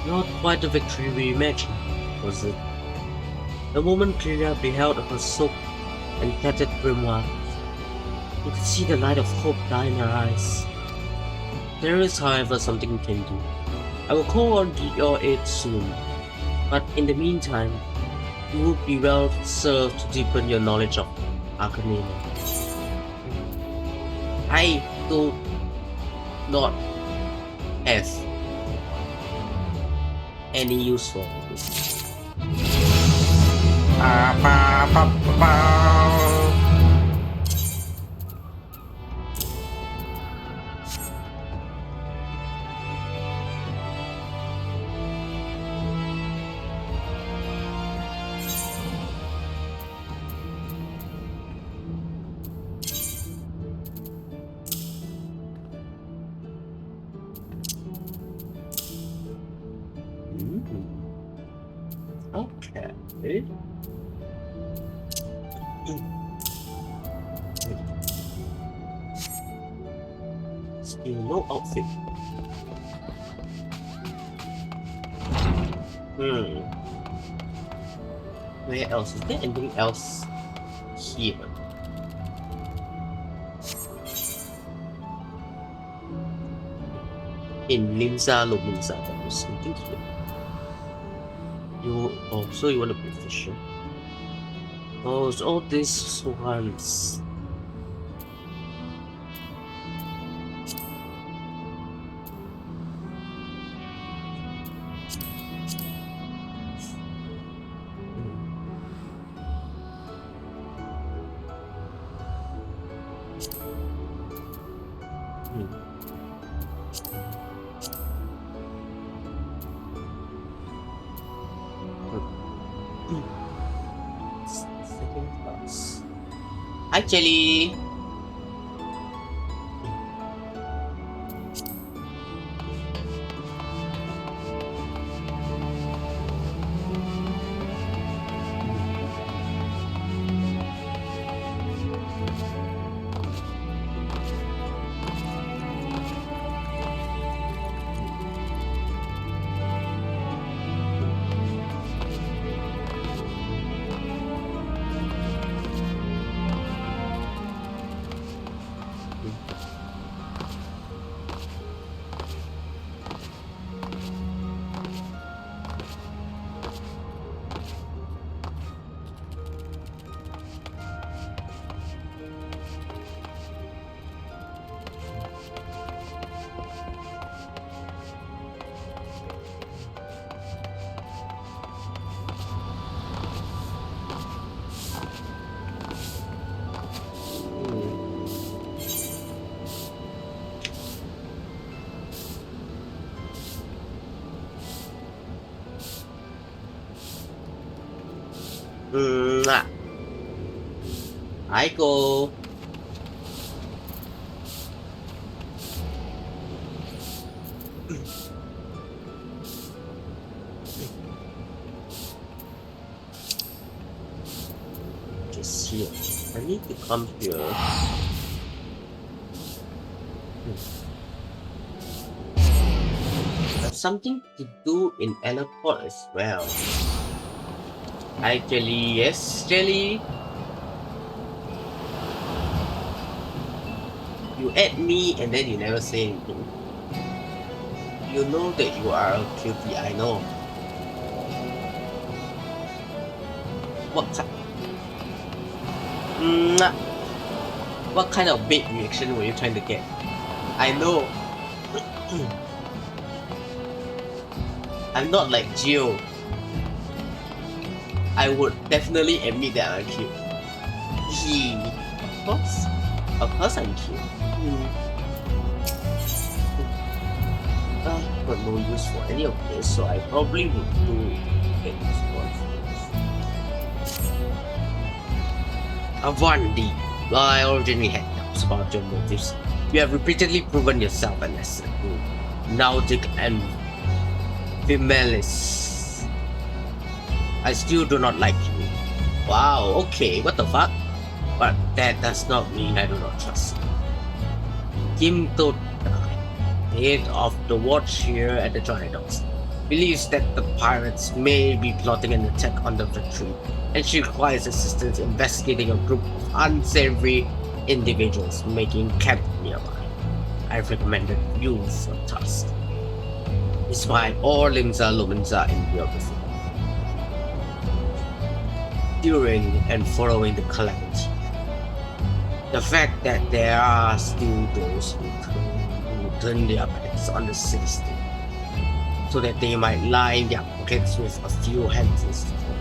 Not quite the victory we imagined, was it? The moment Clelia beheld her soaked and tattered grimoire, you could see the light of hope die in her eyes. There is, however, something we can do. I will call on your aid soon, but in the meantime, you would be well served to deepen your knowledge of Arcanine. I do not have any use for this. Okay. Still no outfit. Where else? Is there anything else here? In Limsa Lominsa, there was something here. So you want to be fisher? Oh, it's all these swans. Second class. Actually, Mwah. I go. Just here. I need to come here. There's something to do in Airport as well. Hi Jelly, yes Jelly. You add me and then you never say anything. You know that you are a cutie, I know. What kind of bait reaction were you trying to get? I know. I'm not like Gio. I would definitely admit that I'm cute. Of course I'm cute. But no use for any of this, so I probably would do get this one first. Hevuandi. Well, I originally had doubts about your motives. You have repeatedly proven yourself an asset. Nautic and Vimelis. I still do not like you. Wow, okay, what the fuck? But that does not mean I do not trust you. Kimto, head of the watch here at the Giants, believes that the pirates may be plotting an attack on the victory, and she requires assistance investigating a group of unsavory individuals making camp nearby. I've recommended you for the task. Despite all Limsa Lumenza in geography. During and following the calamity, the fact that there are still those who turn their backs on the city so that they might line their pockets with a few handfuls of gold.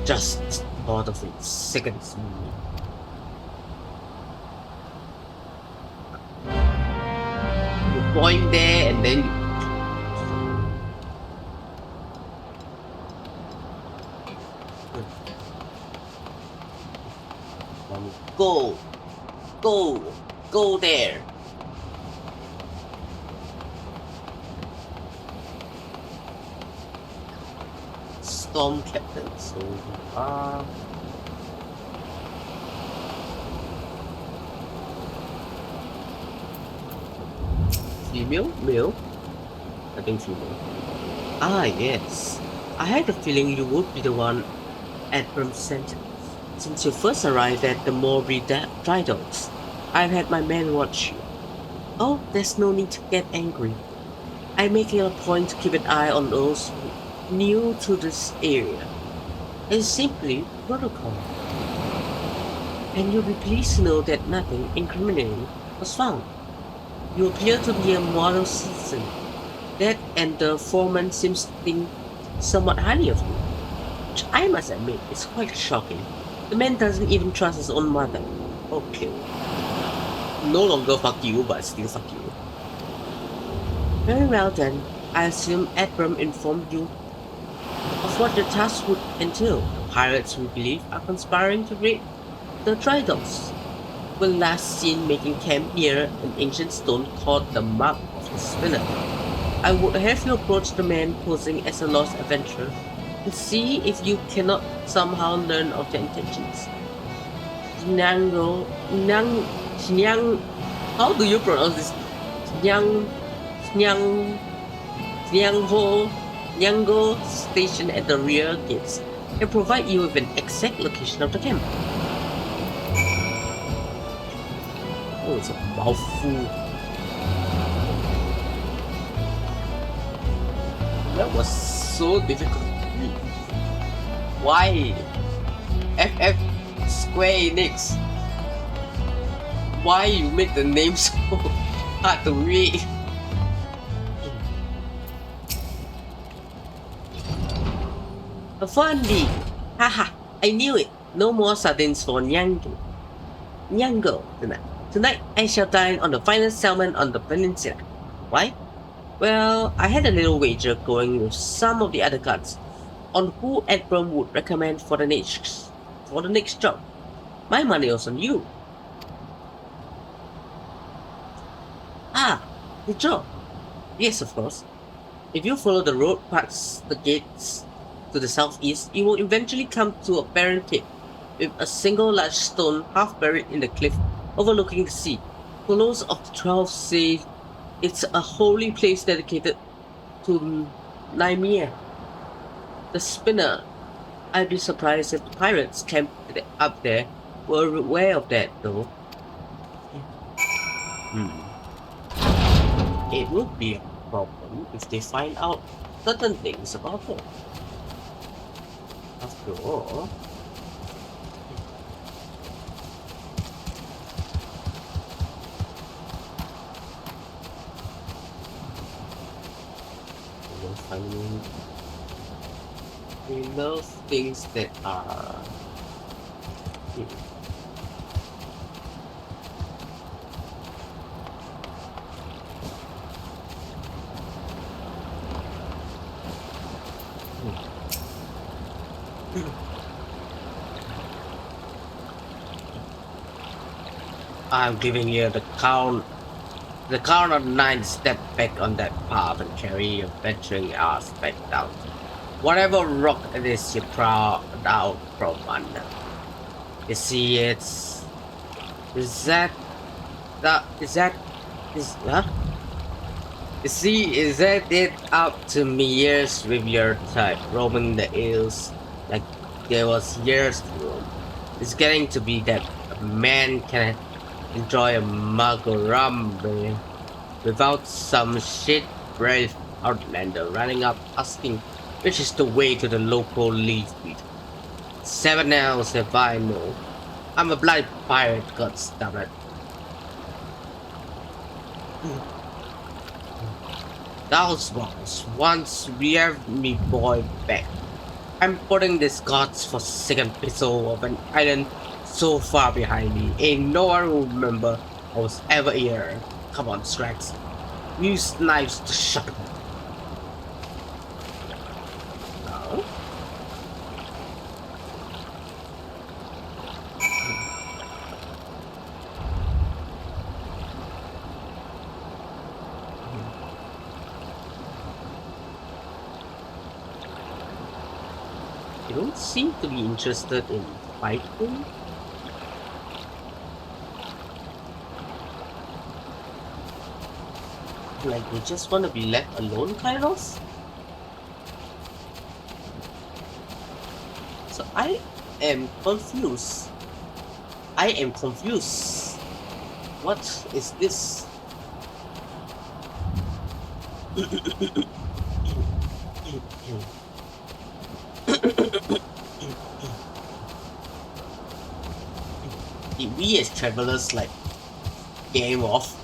Just thought of it sickens me. You point there and then go there. Storm Captain, so female? Male? I think female. Ah yes. I had a feeling you would be the one Admiral sent. Since you first arrived at the Morbi Dry Docks, I've had my men watch you. Oh, there's no need to get angry. I make it a point to keep an eye on those new to this area. It's simply protocol. And you'll be pleased to know that nothing incriminating was found. You appear to be a model citizen. That and the foreman seems to think somewhat highly of you, which I must admit is quite shocking. The man doesn't even trust his own mother. Okay. No longer fuck you, but still fuck you. Very well then. I assume Admiral informed you of what the task would entail. The pirates, we believe, are conspiring to raid the Dry Docks. Were last seen making camp near an ancient stone called the Mark of the Spinner. I would have you approach the man posing as a lost adventurer and see if you cannot somehow learn of their intentions. How do you pronounce this? Nyango station at the rear gates and provide you with an exact location of the camp. Oh, it's a mouthful. That was so difficult. Why? FFXIV. Why you make the name so hard to read? Hevuandi! Haha! I knew it! No more sardines for Nyango tonight. Tonight I shall dine on the finest salmon on the peninsula. Why? Well, I had a little wager going with some of the other guards. on who Admiral would recommend for the next job. My money was on you. Ah, the job. Yes, of course. If you follow the road past the gates to the southeast, you will eventually come to a barren cave with a single large stone half buried in the cliff overlooking the sea. Followers of the 12 say it's a holy place dedicated to Nymea, the spinner. I'd be surprised if the pirates camped up there were aware of that, though. Hmm. It would be a problem if they find out certain things about her. After all, you know, finding we love things that are I'm giving you the count of 9. Step back on that path and carry your venturing ass back down. Whatever rock it is you crawled out from under. You see, is that huh? You see, is that it up to me years with your type, roaming the hills like there was years to roam. It's getting to be that a man can enjoy a mug of rum without some shit brave outlander running up asking which is the way to the local leaf beat. 7 hours if I know. I'm a blind pirate, god damn it. Those ones, once we have me boy back. I'm putting these gods for second pistol of an island so far behind me. Ain't no one will remember I was ever here. Come on, Strax. Use knives to sharpen them. No? You don't seem to be interested in fighting. Like you just want to be left alone, Kairos? So I am confused. What is this? Did we as travelers like game off?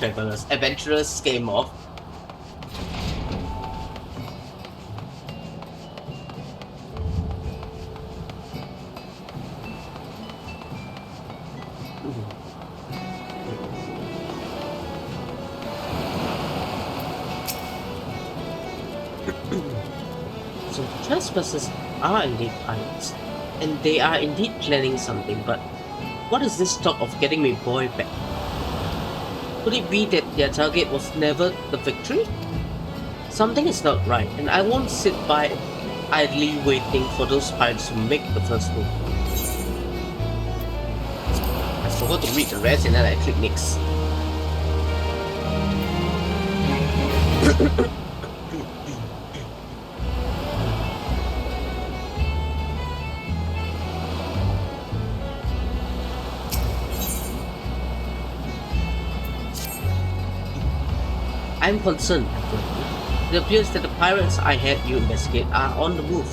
Adventurers game off. So the trespassers are indeed pirates, and they are indeed planning something, but what is this talk of getting me boy back? Could it be that their target was never the victory? Something is not right, and I won't sit by idly waiting for those pirates to make the first move. I forgot to read the rest and then I click next. I'm concerned. It appears that the pirates I had you investigate are on the move.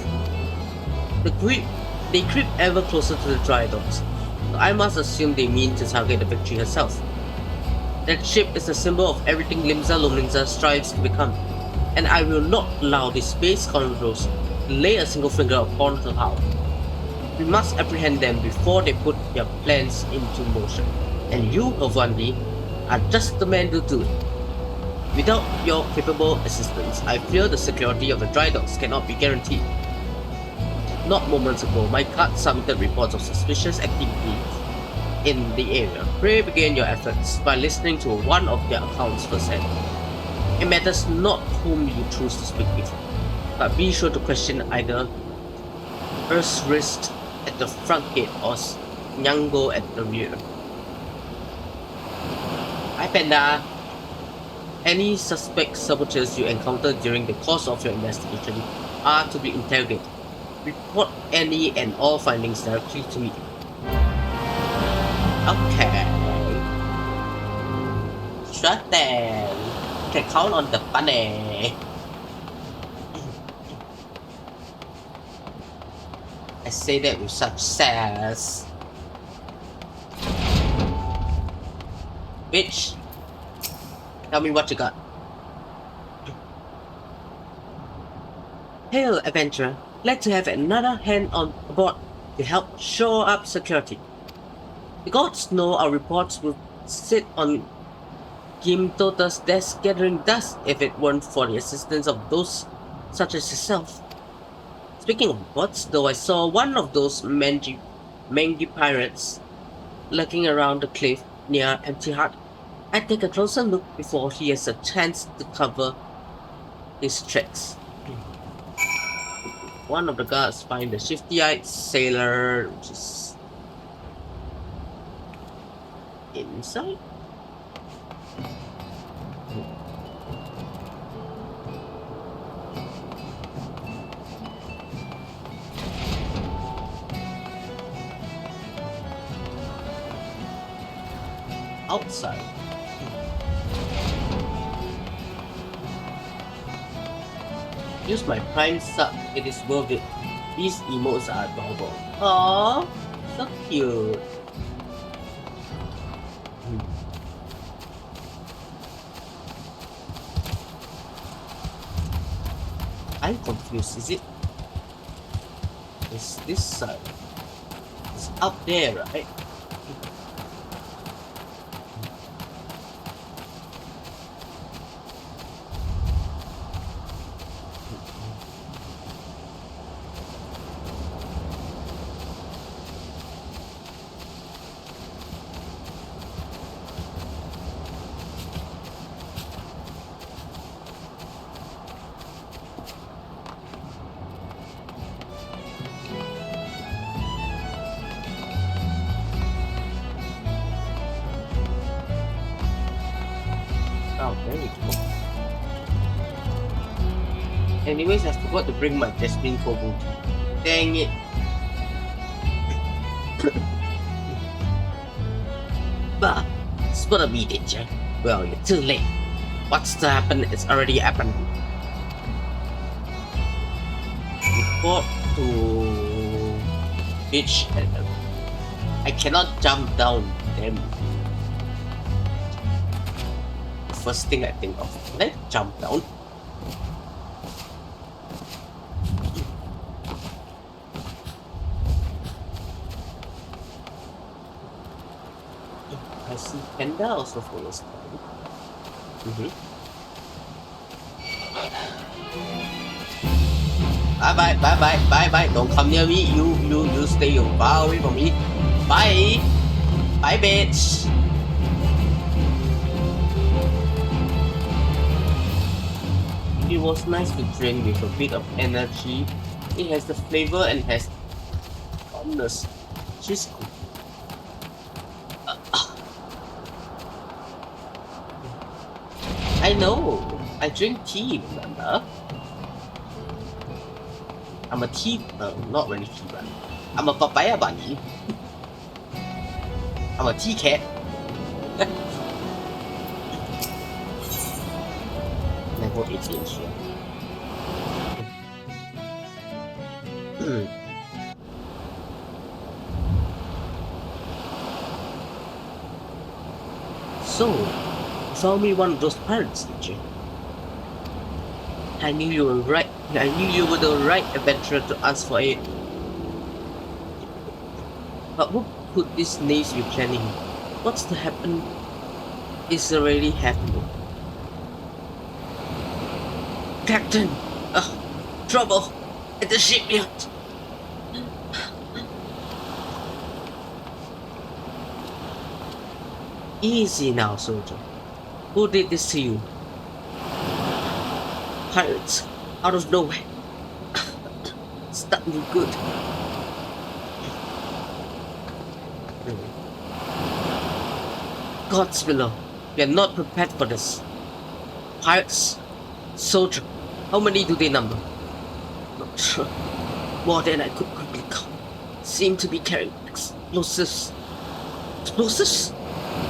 They creep ever closer to the dry docks. So I must assume they mean to target the victory herself. That ship is the symbol of everything Limsa Lominsa strives to become, and I will not allow these space scoundrels to lay a single finger upon her hull. We must apprehend them before they put their plans into motion, and you, Hevuandi, are just the man to do it. Without your capable assistance, I fear the security of the dry docks cannot be guaranteed. Not moments ago, my guard submitted reports of suspicious activity in the area. Pray begin your efforts by listening to one of their accounts firsthand. It matters not whom you choose to speak with, but be sure to question either Wrist at the front gate or Nyango at the rear. Hi Panda! Any suspect saboteurs you encounter during the course of your investigation are to be interrogated. Report any and all findings directly to me. Okay. Sure then. You can count on the bunny. I say that with such sass. Bitch, tell me what you got. Hail, adventurer. Glad to have another hand on board to help shore up security. The gods know our reports would sit on Gimtota's desk gathering dust if it weren't for the assistance of those such as yourself. Speaking of reports, though I saw one of those mangy pirates lurking around the cliff near Empty Heart, I'd take a closer look before he has a chance to cover his tracks. One of the guards find the shifty-eyed sailor, which is inside. Outside. Use my prime sub, it is worth it. These emotes are adorable. Aww, so cute. I'm confused, is it? Is this side? It's up there, right? Oh, there we go. Anyways, I forgot to bring my Jasmine Kobu. Dang it. Bah, it's gonna be danger. Well, you're too late. What's to happen is already happened. Report to beach. I cannot jump down. Damn. First thing I think of. Can I jump down? I see Panda also follows me. Bye. Don't come near me. You stay far away from me. Bye, bitch. It was nice to drink with a bit of energy. It has the flavor and has calmness. She's cool. I know. I drink tea, remember? I'm a tea, not really tea bunny. I'm a papaya bunny. I'm a tea cat. Level 18 here. So, you found me one of those pirates, did you? I knew you were right. I knew you were the right adventurer to ask for aid. But what could these knaves be planning? What's to happen is already happening. Captain! Trouble at the shipyard! Easy now, soldier. Who did this to you? Pirates, out of nowhere. Stuck me good. Gods below, we are not prepared for this. Pirates, soldier, how many do they number? Not sure. More than I could quickly count. Seem to be carrying explosives. Explosives?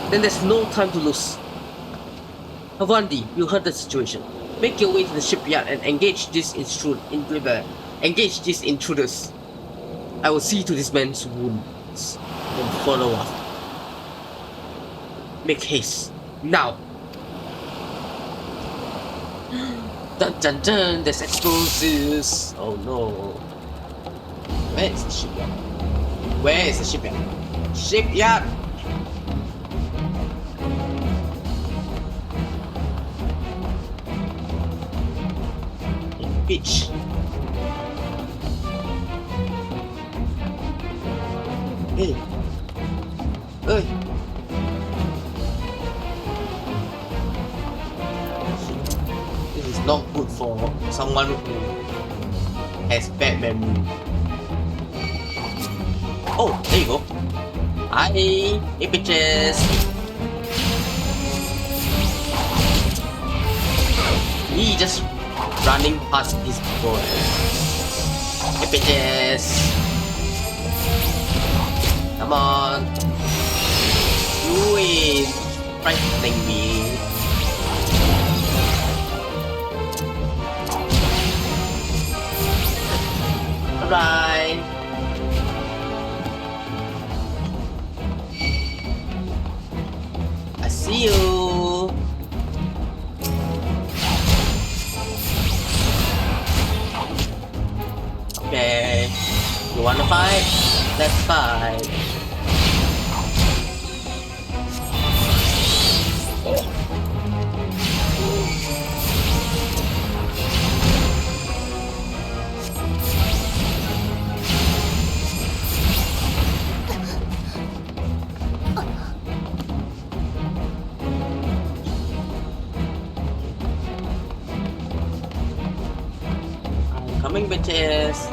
Then there's no time to lose. Hevuandi, you heard the situation. Make your way to the shipyard and engage these intruders. I will see to this man's wounds and follow up. Make haste. Now! Dun dun dun, there's explosives! Oh no. Where is the shipyard? Where is the shipyard? Shipyard! Beach. Hey. Hey. This is not good for someone who has bad memory. Oh, there you go. Hi, hey bitches. He just running past this boy. Hey bitches. Come on. You ain't frightening me. Alright. I see you. Okay. You wanna fight? Let's fight. I'm coming, bitches.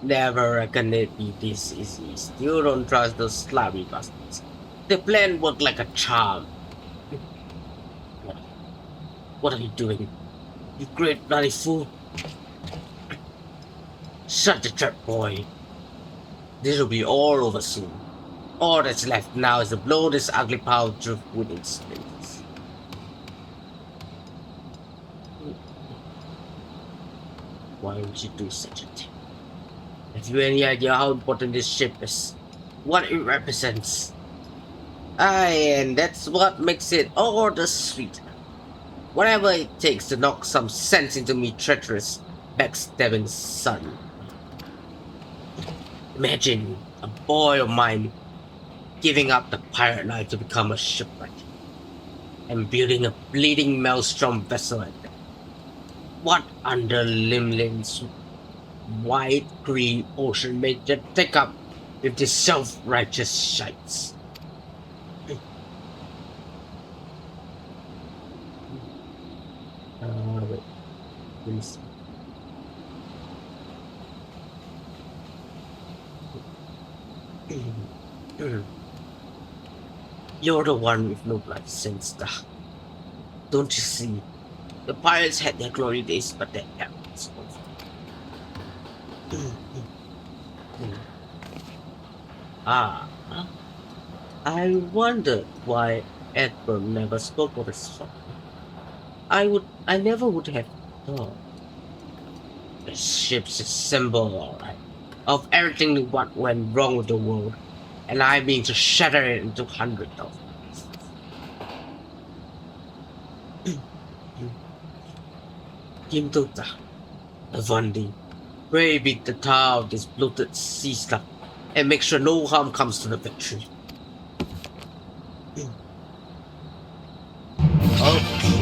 Never reckoned it'd be this easy. Still don't trust those slabby bastards. The plan worked like a charm. What are you doing? You great bloody fool. Shut the trap, boy. This'll be all over soon. All that's left now is to blow this ugly pile of wood in splinters. Why would you do such a thing? Have you any idea how important this ship is? What it represents? Aye, and that's what makes it all the sweeter. Whatever it takes to knock some sense into me, treacherous, backstabbing son. Imagine a boy of mine giving up the pirate life to become a shipwright and building a bleeding maelstrom vessel at that. What under Limlin's wide green ocean made you take up with these self-righteous shites? Wait. Let me see. You're the one with no blood sense, don't you see? The pirates had their glory days, but their era is over. I wondered why Edward never spoke of his father. I never would have thought. The ship's a symbol, alright, of everything what went wrong with the world, and I mean to shatter it into hundreds of pieces. Kimtota, Hevuandi, pray be the tower of this bloated sea slug and make sure no harm comes to the victory. Okay.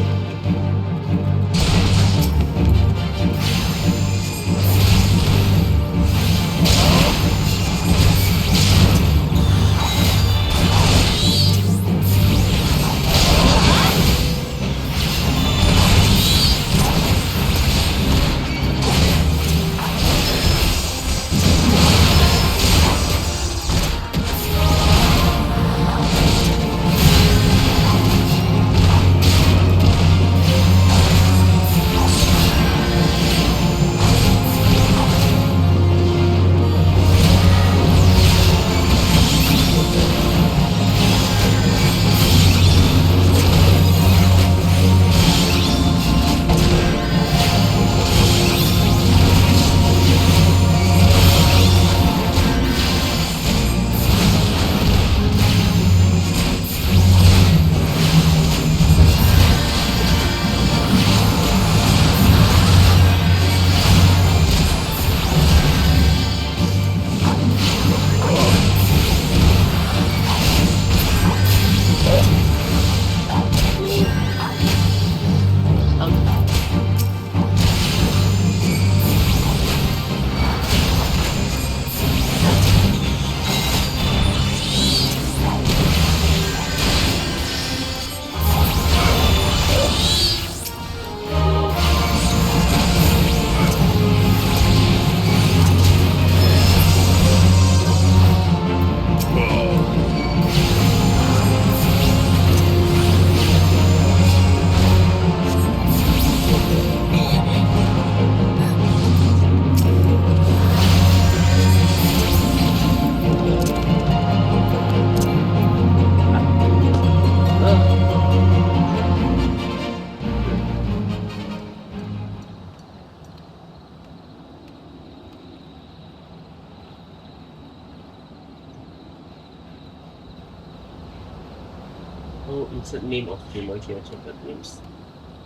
Oh, insert name of streamer here, check the names.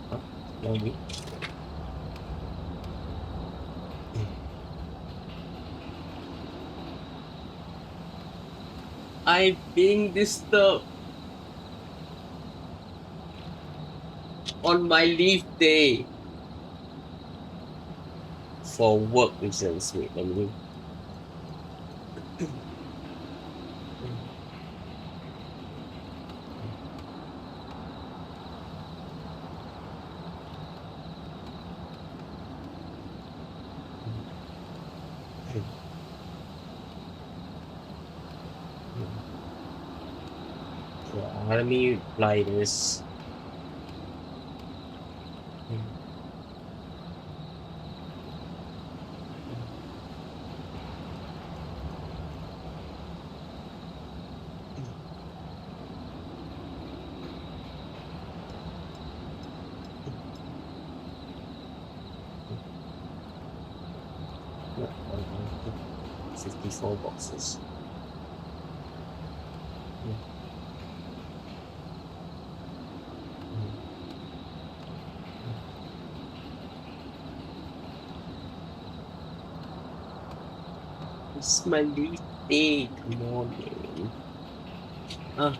Huh? Maybe. I'm being disturbed on my leave day for work reasons. Wait, let me. Yeah, let me reply this. Yeah, 54 boxes. It's my leave day. Come on, man.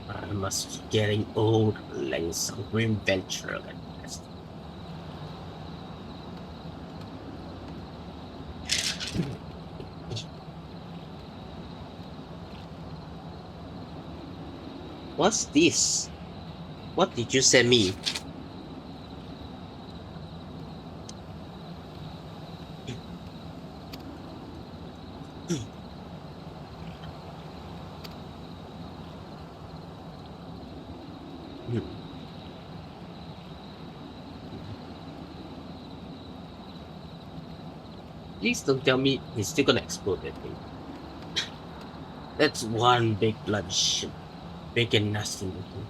I must be getting old, like some grim venture like this. What's this? What did you send me? Please don't tell me he's still gonna explode that thing. That's one big bloody shit. Big and nasty looking.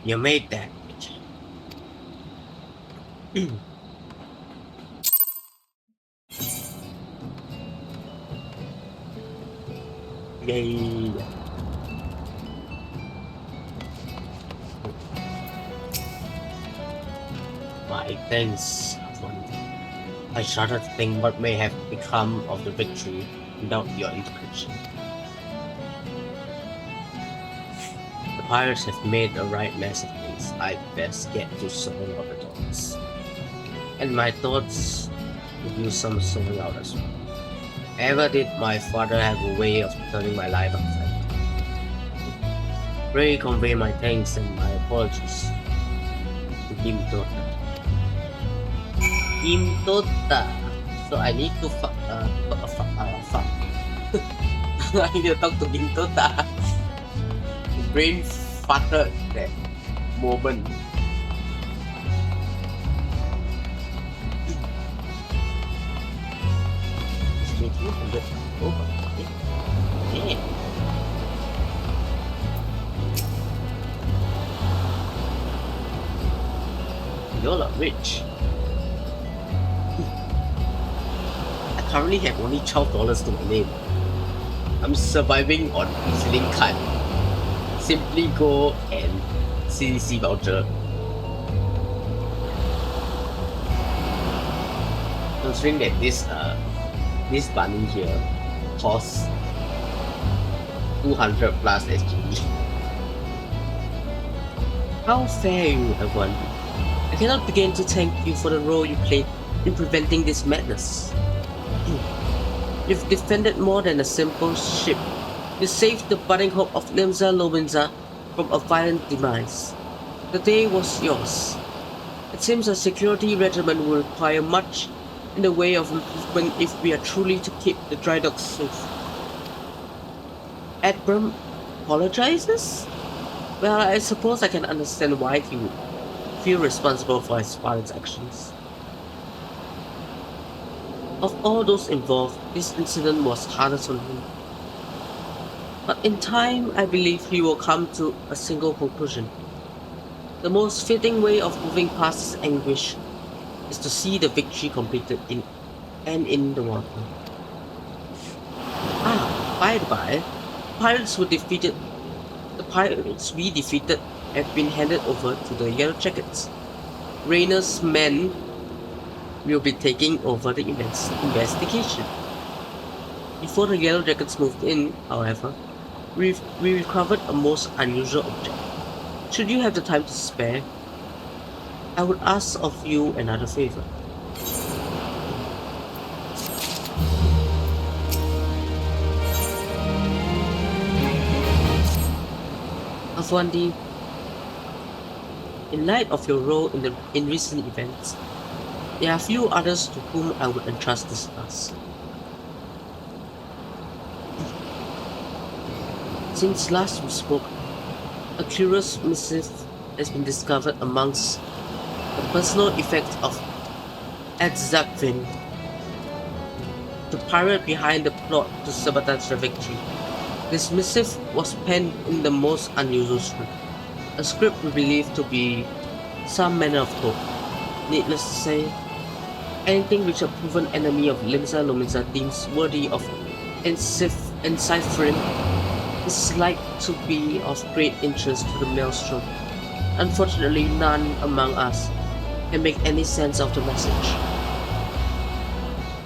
You made that. Yay. My thanks, Hevuandi. I shudder to think what may have become of the victory without your intervention. The pirates have made a right mess of things. I best get to sorting out the dogs. And my thoughts could use some sorting out as well. Ever did my father have a way of turning my life upside down? Pray convey my thanks and my apologies to Him Tota. Him Tota. So I need to fuck. I need to talk to Him Tota. Brain farted that moment. Yeah. You're not rich. I currently have only $12 to my name. I'm surviving on Michelin card. Simply Go and CDC voucher. Considering that this bunny here costs 200 plus SGD. How fair you, Hevuandi. I cannot begin to thank you for the role you played in preventing this madness. You've defended more than a simple ship. You saved the budding hope of Limsa Lominsa from a violent demise. The day was yours. It seems a security regiment will require much in the way of improvement if we are truly to keep the dry docks safe. Admiral apologizes? Well, I suppose I can understand why he would feel responsible for his father's actions. Of all those involved, this incident was hardest on him. But in time, I believe he will come to a single conclusion. The most fitting way of moving past his anguish is to see the victory completed in the water. By the by, the pirates we defeated have been handed over to the Yellow Jackets. Rainer's men will be taking over the investigation. Before the Yellow Jackets moved in, however, we recovered a most unusual object. Should you have the time to spare, I would ask of you another favor. Hevuandi, in light of your role in recent events, there are few others to whom I would entrust this task. Since last we spoke, a curious missive has been discovered amongst the personal effects of FFXIV, the pirate behind the plot to sabotage the victory. This missive was penned in the most unusual script, a script we believe to be some manner of code. Needless to say, anything which a proven enemy of Limsa Lominsa deems worthy of enciphering is like to be of great interest to the Maelstrom. Unfortunately, none among us can make any sense of the message.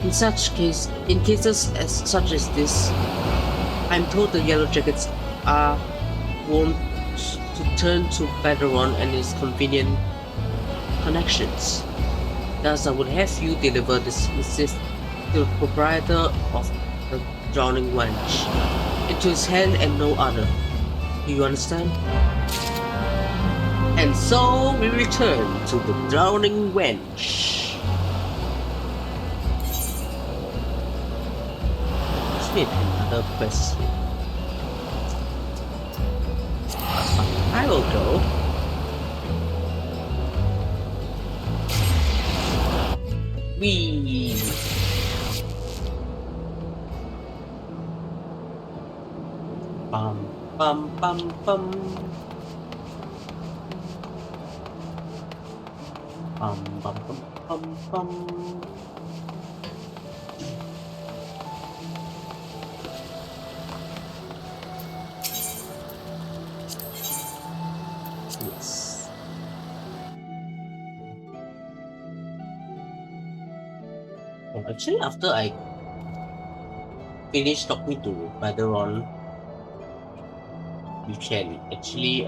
In cases such as this, I'm told the Yellow Jackets are wont to turn to Baderon and his convenient connections. Thus, I would have you deliver this missive to the proprietor of the Drowning Wench, into his hand and no other. Do you understand? And so we return to the Drowning Wench. Let's make another question. I will go. We bum bum bum bum bum bum bum bum. Yes. Actually, after I finish talking to Padron, you can actually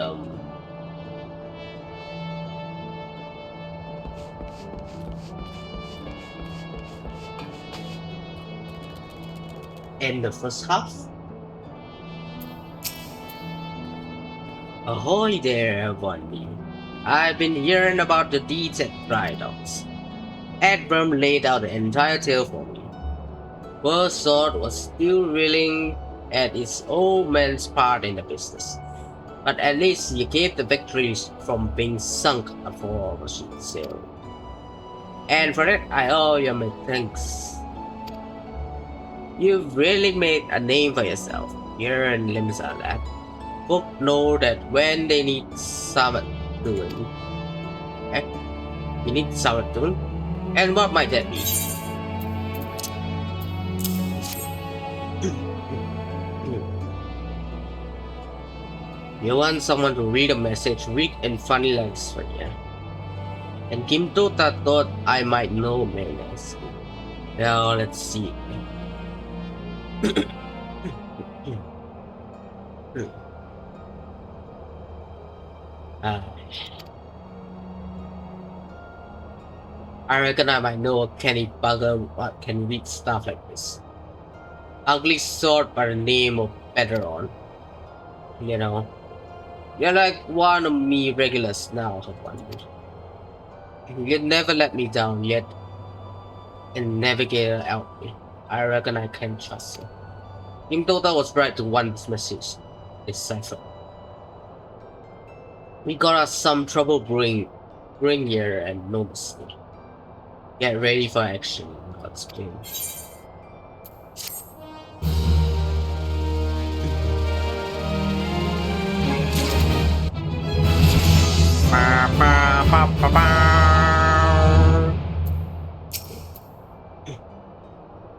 end the first half. Ahoy there, Hevuandi. I've been hearing about the deeds at Staroth. Adbram laid out the entire tale for me. First Sword was still reeling at its old man's part in the business. But at least you gave the victories from being sunk before the ship sailed. And for that, I owe you my thanks. You've really made a name for yourself here in Limsa. Folk know that when they need something doing, you need something doing? And what might that be? You want someone to read a message, read in funny lines for you. And Kim Tota thought I might know manners. Well, let's see. I reckon I might know a canny bugger what can read stuff like this. Ugly sword by the name of Padron. You know, you're like one of me regulars now, Hevuandi. You never let me down yet, and navigator out me. I reckon I can trust you. Kim Tota was right to want this message. Decipher. We got us some trouble brewing here and no mistake. Get ready for action, God's plan.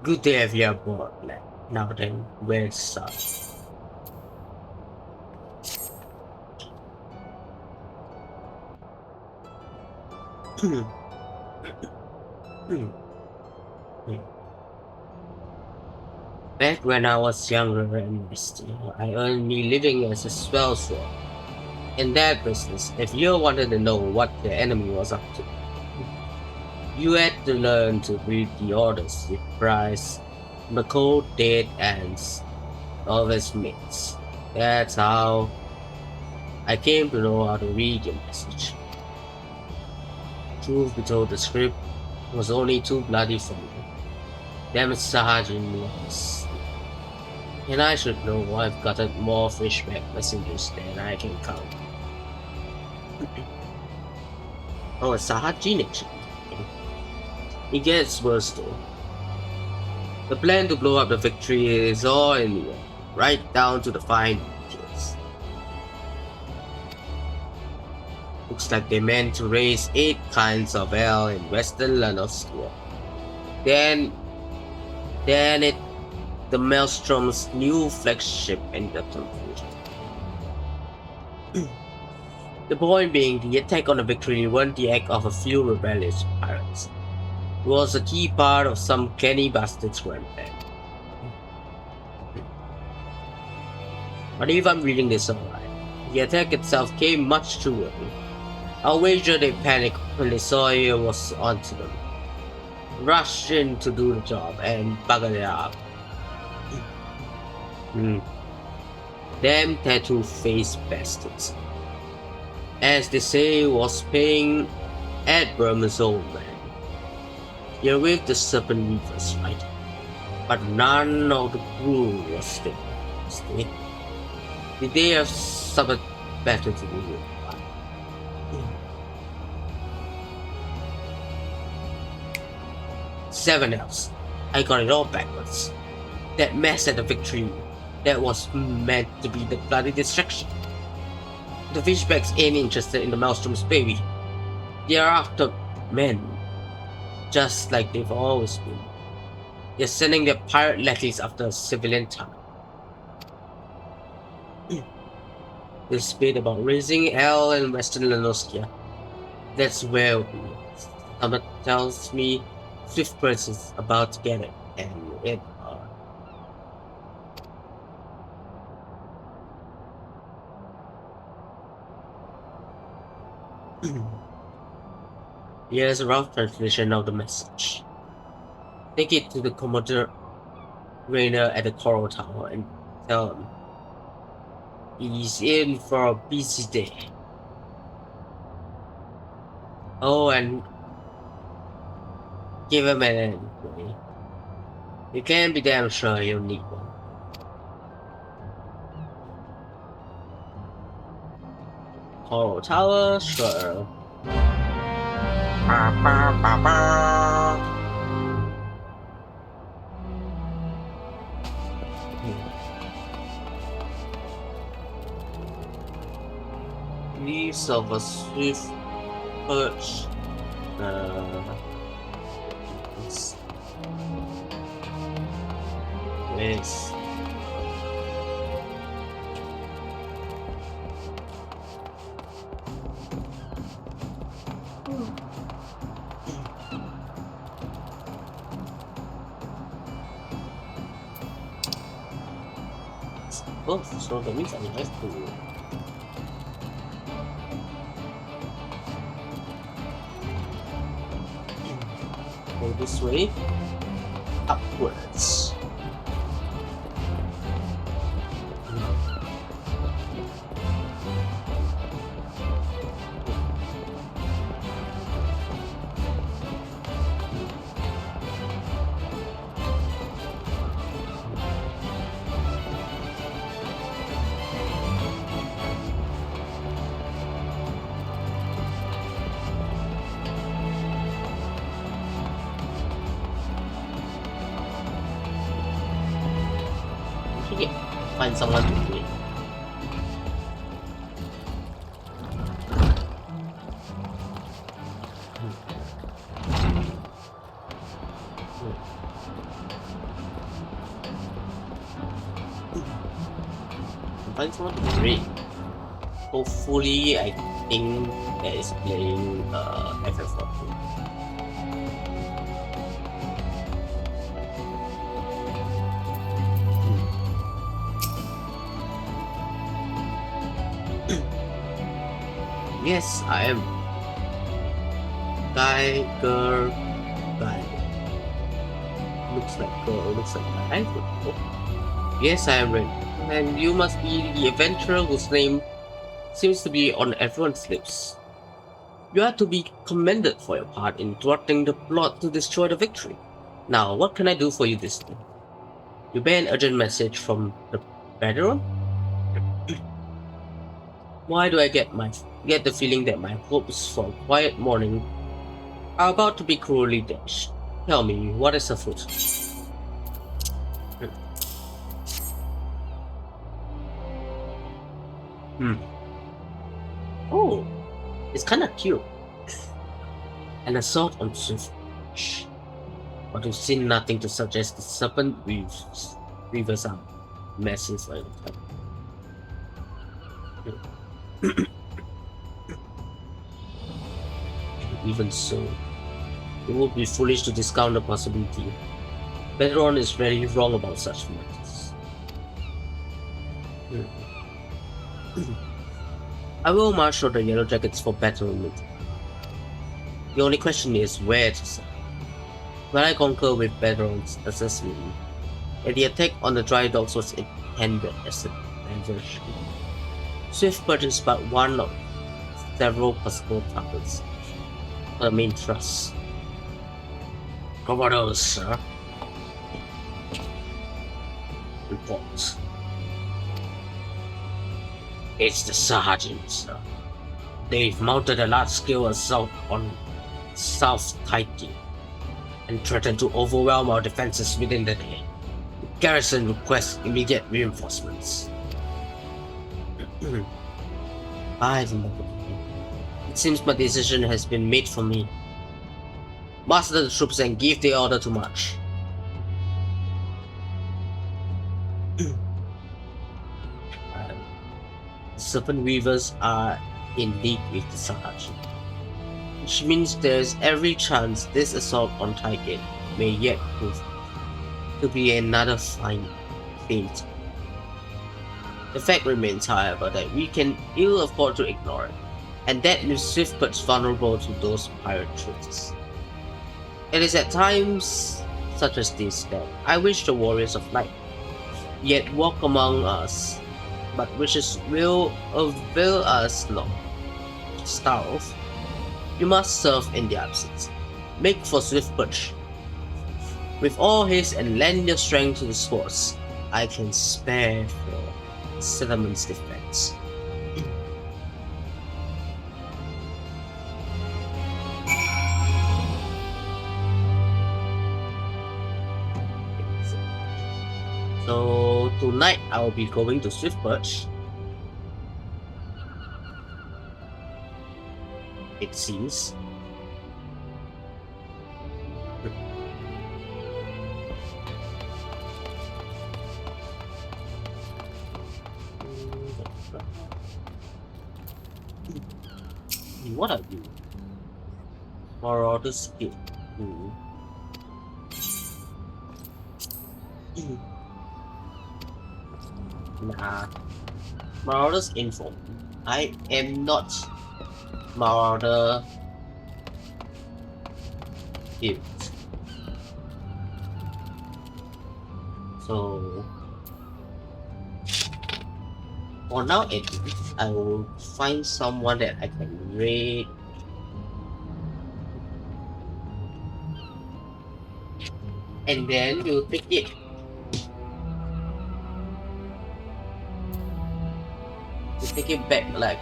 Good to have you aboard, lad. Now then, where's start? Back when I was younger and misty, I earned me living as a swell sword. In that business, if you wanted to know what the enemy was up to, you had to learn to read the orders with price, the cold dead ends, of his mates. That's how I came to know how to read your message. Truth be told, the script was only too bloody for me. Damn sergeant was. And I should know I've gotten more fishback messengers than I can count. Oh, a Sahajin actually. It gets worse though. The plan to blow up the victory is all in the air, right down to the fine details. Looks like they meant to raise 8 kinds of ale in Western Lanoskia. Then the Maelstrom's new flagship ended up confusion. The point being, the attack on the victory wasn't the act of a few rebellious pirates. It was a key part of some canny bastard's grand plan. But if I'm reading this alright, the attack itself came much too early. I'll wager they panicked when they saw it was onto them. Rushed in to do the job and buggered it up. Damn tattoo-faced bastards. As they say, was paying Adbram's old man. You're with the Serpent Weavers, right? But none of the crew was there. Did they have something better to do with? 7 elves. I got it all backwards. That mess at the victory, that was meant to be the bloody distraction. The fishbacks ain't interested in the Maelstrom's baby. They are after men, just like they've always been. They're sending their pirate lackeys after a civilian target. This bit about raising hell in Western Lanoskia, that's where we. Someone tells me Swift Prince is about to get it, and it. Here's a rough translation of the message. Take it to the Commodore Rainer at the Coral Tower and tell him he's in for a busy day. Oh, and give him an envoy. You can be damn sure you'll need one. Coral Tower, sure. Ba, ba, ba, ba. Leaves of a swift perch. Yes. Oh, so that means I have to go this way, upwards. Find someone to do it. Find someone to read. Hopefully, I think that is playing FFXIV. Yes, I am. Guy, girl, guy. Looks like girl, looks like guy. Oh. Yes, I am ready. And you must be the adventurer whose name seems to be on everyone's lips. You are to be commended for your part in thwarting the plot to destroy the victory. Now, what can I do for you this day? You bear an urgent message from the veteran? Why do I get the feeling that my hopes for a quiet morning are about to be cruelly dashed? Tell me, what is afoot? Oh, it's kinda cute. An assault on Swift. But we've seen nothing to suggest the serpent weavers are messes like that. Even so, it would be foolish to discount the possibility. Bedron is very wrong about such matters. I will marshal the Yellow Jackets for battle meeting. The only question is where to start. When I concur with Bedron's assessment, that the attack on the dry docks was intended as a diversion. Swift is but one of several possible targets for the main thrust. Commandos, sir. Report. It's the sergeant, sir. They've mounted a large-scale assault on South Taiki and threatened to overwhelm our defenses within the day. The garrison requests immediate reinforcements. It seems my decision has been made for me. Muster the troops and give the order to march. Serpent Weavers are in league with the Sergeant. which means there's every chance this assault on Taigate may yet prove to be another feint. The fact remains, however, that we can ill afford to ignore it, and that leaves Swiftfoot vulnerable to those pirate tricks. It is at times such as these that I wish the warriors of light yet walk among us, but wishes will avail us not. Staroth, you must serve in their absence. Make for Swiftfoot. With all haste and lend your strength to the swords, I can spare for settlement's defense. So tonight I'll be going to Swiftfoot. It seems. What are you? Marauder skill. Nah. Marauder's info. I am not Marauder build. So for now at least, I will find someone that I can raid. And then we'll take it. We'll take it back like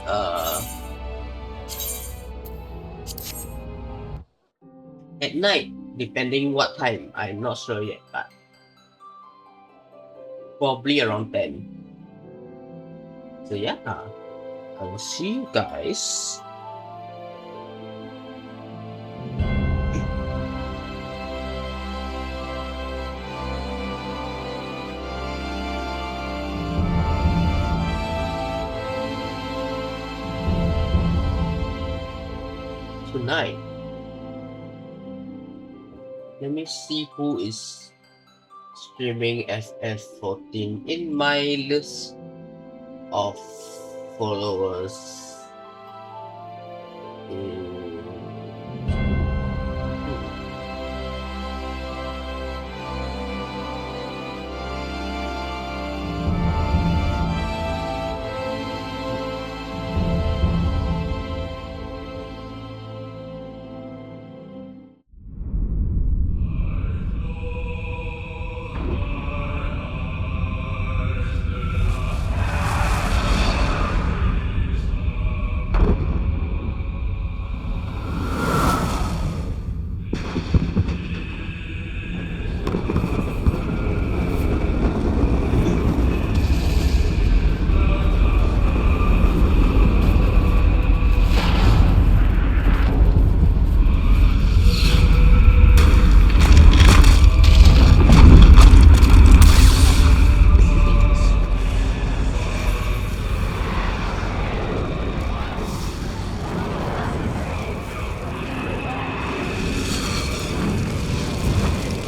at night, depending what time. I'm not sure yet, but probably around 10. So yeah, I will see you guys tonight. Let me see who is streaming FF14 in my list of followers.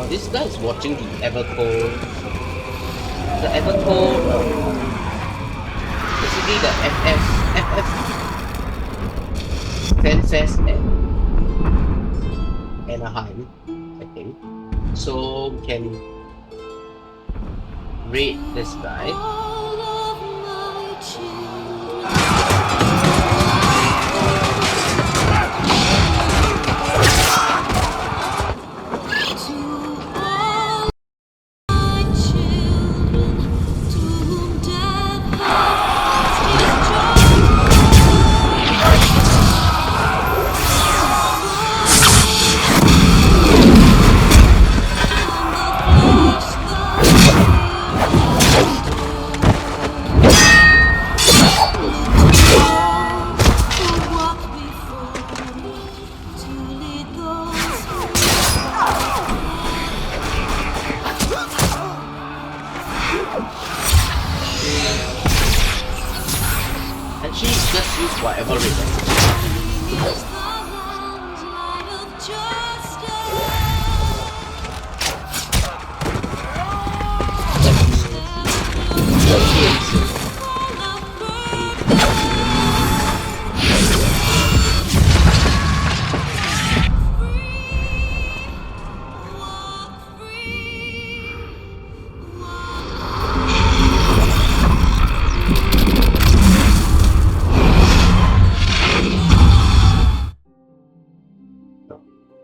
This guy is watching the Evercold. The Evercold, basically the FF FanFest at Anaheim, I think. So we can raid this guy.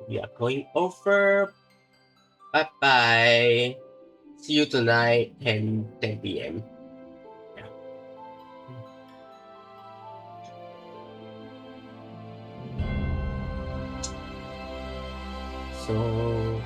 We are going over. Bye bye. See you tonight, 10 p.m. Yeah. So